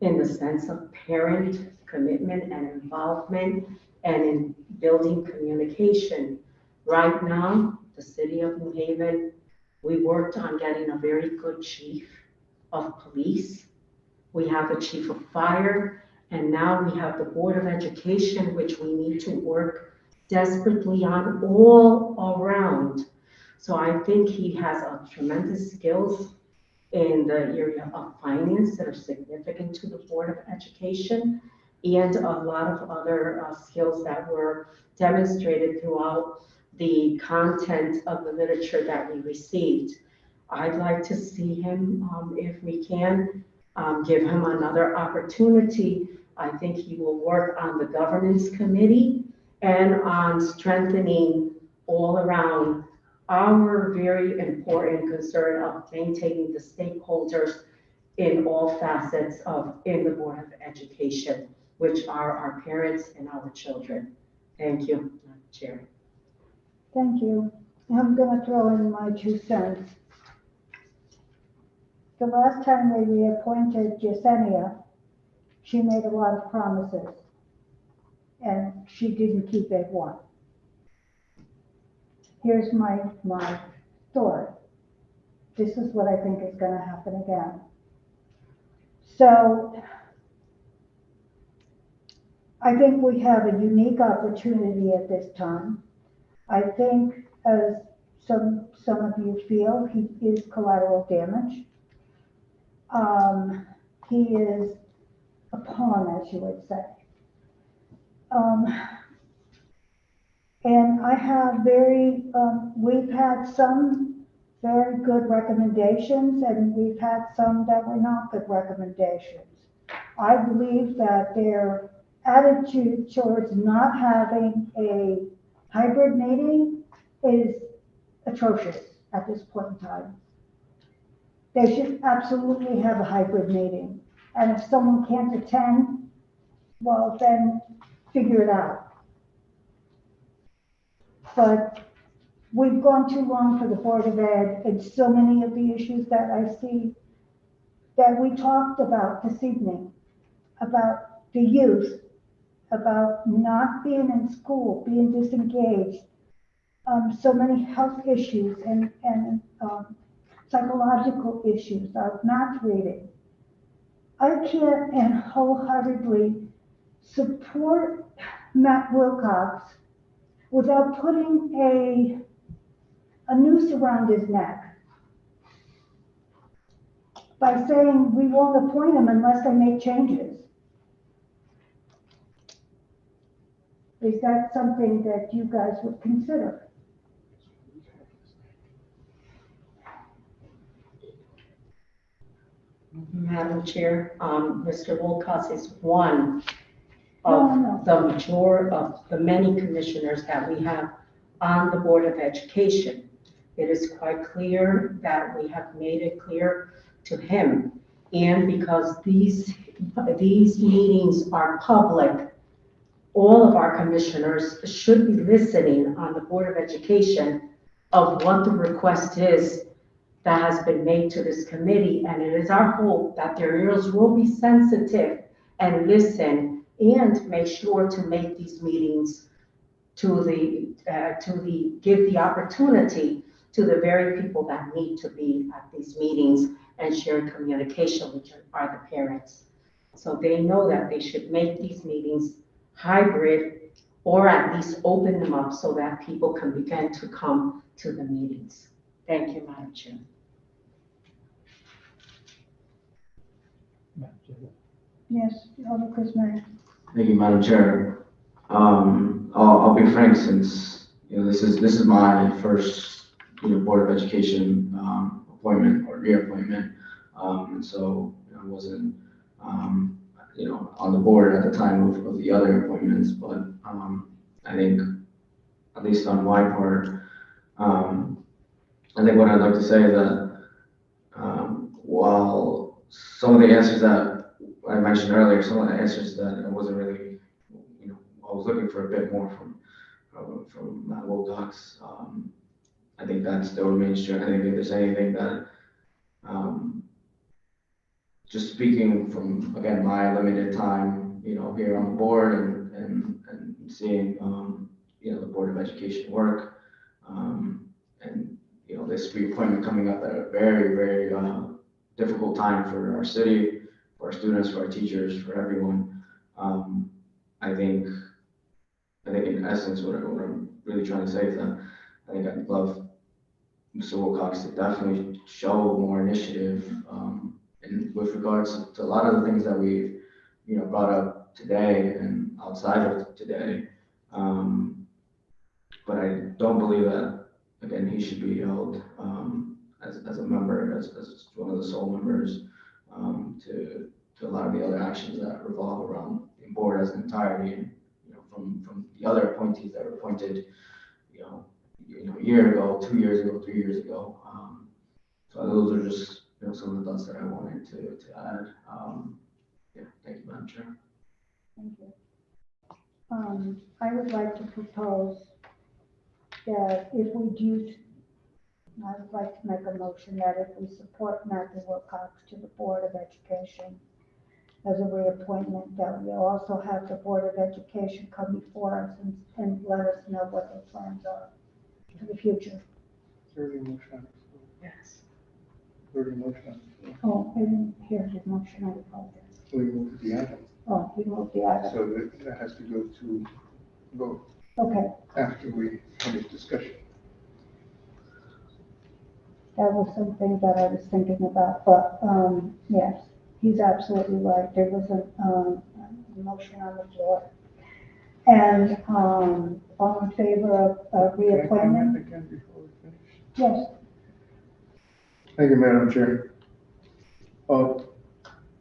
in the sense of parent commitment and involvement and in building communication. Right now, the city of New Haven, we worked on getting a very good chief of police. We have a chief of fire, and now we have the Board of Education, which we need to work desperately on all around. So I think he has a tremendous skills in the area of finance that are significant to the Board of Education, and a lot of other skills that were demonstrated throughout the content of the literature that we received. I'd like to see him, if we can, give him another opportunity. I think he will work on the governance committee and on strengthening all around our very important concern of maintaining the stakeholders in all facets in the Board of Education, which are our parents and our children. Thank you, Madam Chair. Thank you. I'm going to throw in my 2 cents. The last time we reappointed Yesenia, she made a lot of promises, and she didn't keep it one. Here's my story. This is what I think is going to happen again. So I think we have a unique opportunity at this time. I think, as some of you feel, he is collateral damage. He is a pawn, as you would say. And I have we've had some very good recommendations, and we've had some that were not good recommendations. I believe that their attitude towards not having a hybrid meeting is atrocious at this point in time. They should absolutely have a hybrid meeting. And if someone can't attend, well, then figure it out. But we've gone too long for the Board of Ed, and so many of the issues that I see that we talked about this evening, about the youth, about not being in school, being disengaged, so many health issues and psychological issues of math reading. I can't and wholeheartedly support Matt Wilcox without putting a noose around his neck by saying we won't appoint him unless they make changes. Is that something that you guys would consider? Madam Chair, Mr. Wilcox is one No. of the majority of the many commissioners that we have on the Board of Education. It is quite clear that we have made it clear to him. And because these meetings are public, all of our commissioners should be listening on the Board of Education of what the request is that has been made to this committee. And it is our hope that their ears will be sensitive and listen and make sure to make these meetings give the opportunity to the very people that need to be at these meetings and share communication, which are the parents. So they know that they should make these meetings hybrid or at least open them up so that people can begin to come to the meetings. Thank you, Madam Chair. Yes, Chris May. Thank you, Madam Chair. I'll be frank, since this is my first Board of Education appointment or reappointment, and so I wasn't on the board at the time of the other appointments. But I think, at least on my part, I think what I'd like to say is that while some of the answers that I mentioned earlier, some of the answers that I wasn't really, I was looking for a bit more from Matt Wilcox. I think that still remains true. I think if there's anything that, just speaking from, again, my limited time, here on the board and seeing, the Board of Education work, and, this reappointment coming up at a very, very difficult time for our city, for our students, for our teachers, for everyone. I think in essence, what I'm really trying to say is that I think I'd love Mr. Wilcox to definitely show more initiative, and with regards to a lot of the things that we've, brought up today and outside of today. But I don't believe that, again, he should be held as a member, as one of the sole members, to a lot of the other actions that revolve around the board as an entirety, and from the other appointees that were appointed, a year ago, 2 years ago, 3 years ago. So those are just some of the thoughts that I wanted to add. Thank you, Madam Chair. Thank you. I would like to propose that if we do, I would like to make a motion that if we support Matthew Wilcox to the Board of Education as a reappointment, that we also have the Board of Education come before us and let us know what their plans are for the future. Yes. Oh, I didn't hear the motion, I apologize. We moved the item, Oh, he moved the item. so that has to go to vote Okay, after we finish discussion. that was something that I was thinking about, but, yes, he's absolutely right. There was a motion on the floor. And, all in favor of reappointment? Again, before we finish. Yes. Thank you, Madam Chair.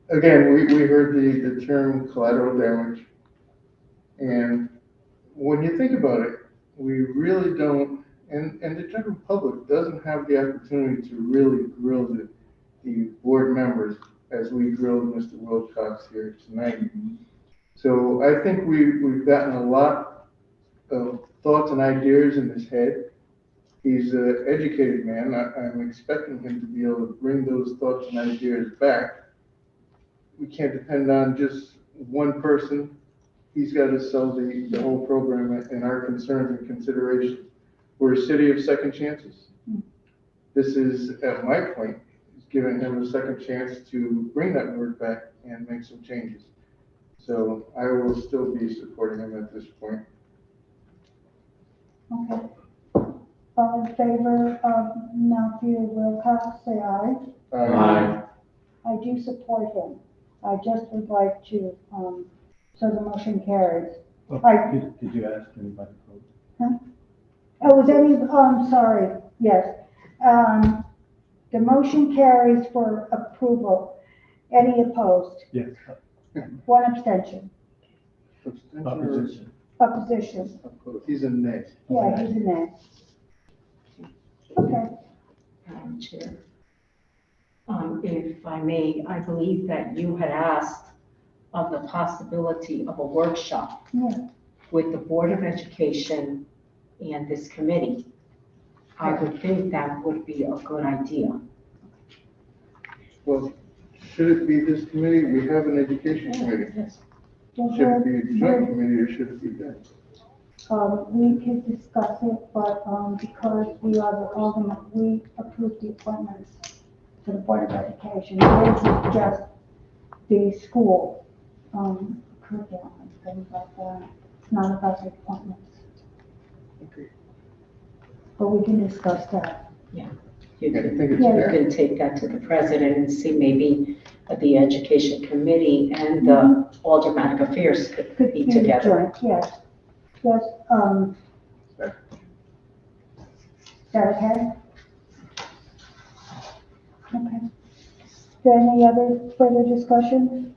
Again, we heard the term collateral damage. And when you think about it, we really don't, and the general public doesn't have the opportunity to really grill the board members as we grilled Mr. Wilcox here tonight. So I think we've gotten a lot of thoughts and ideas in his head. He's an educated man. I'm expecting him to be able to bring those thoughts and ideas back. We can't depend on just one person. He's got to sell the whole program and our concerns and considerations. We're a city of second chances. This is, at my point, is giving him a second chance to bring that word back and make some changes. So I will still be supporting him at this point. Okay. All in favor of Matthew Wilcox, say aye. Aye. I do support him. I just would like to, so the motion carries. Did you ask anybody? Oh, was any, sorry, yes. The motion carries for approval. Any opposed? Yes. One abstention. Abstention Opposition. Opposition. or opposed? He's a nay. Yeah, he's a nay. Okay. Madam Chair. If I may, I believe that you had asked of the possibility of a workshop Yeah. with the Board of Education and this committee. I would think that would be a good idea. Well, should it be this committee? We have an education committee. Should it be a joint committee or should it be that? We could discuss it, but, because we are the Alderman, we approve the appointments to the Board of Education. This is just the school, curriculum and things like that. It's not about the appointments, Okay. but we can discuss that. You I can, think it's Yeah. you fair. can take that to the president and see maybe the Education Committee and the Aldermanic Affairs could be together. Joint, yes. Yes, is that okay? Okay. Is there any other further discussion?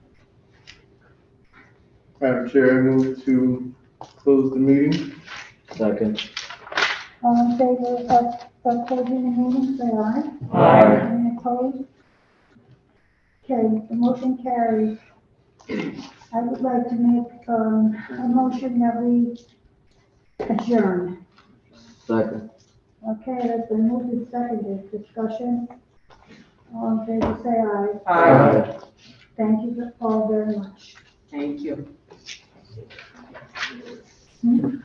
Madam Chair, I move to close the meeting. Second. All in favor of closing the meeting, say aye. Aye. Any opposed? Okay, the motion carries. I would like to make, a motion that we adjourn. Second. Okay, that's been moved and seconded. Discussion? All in favor, say aye. Aye. Thank you all very much. Thank you. Hmm?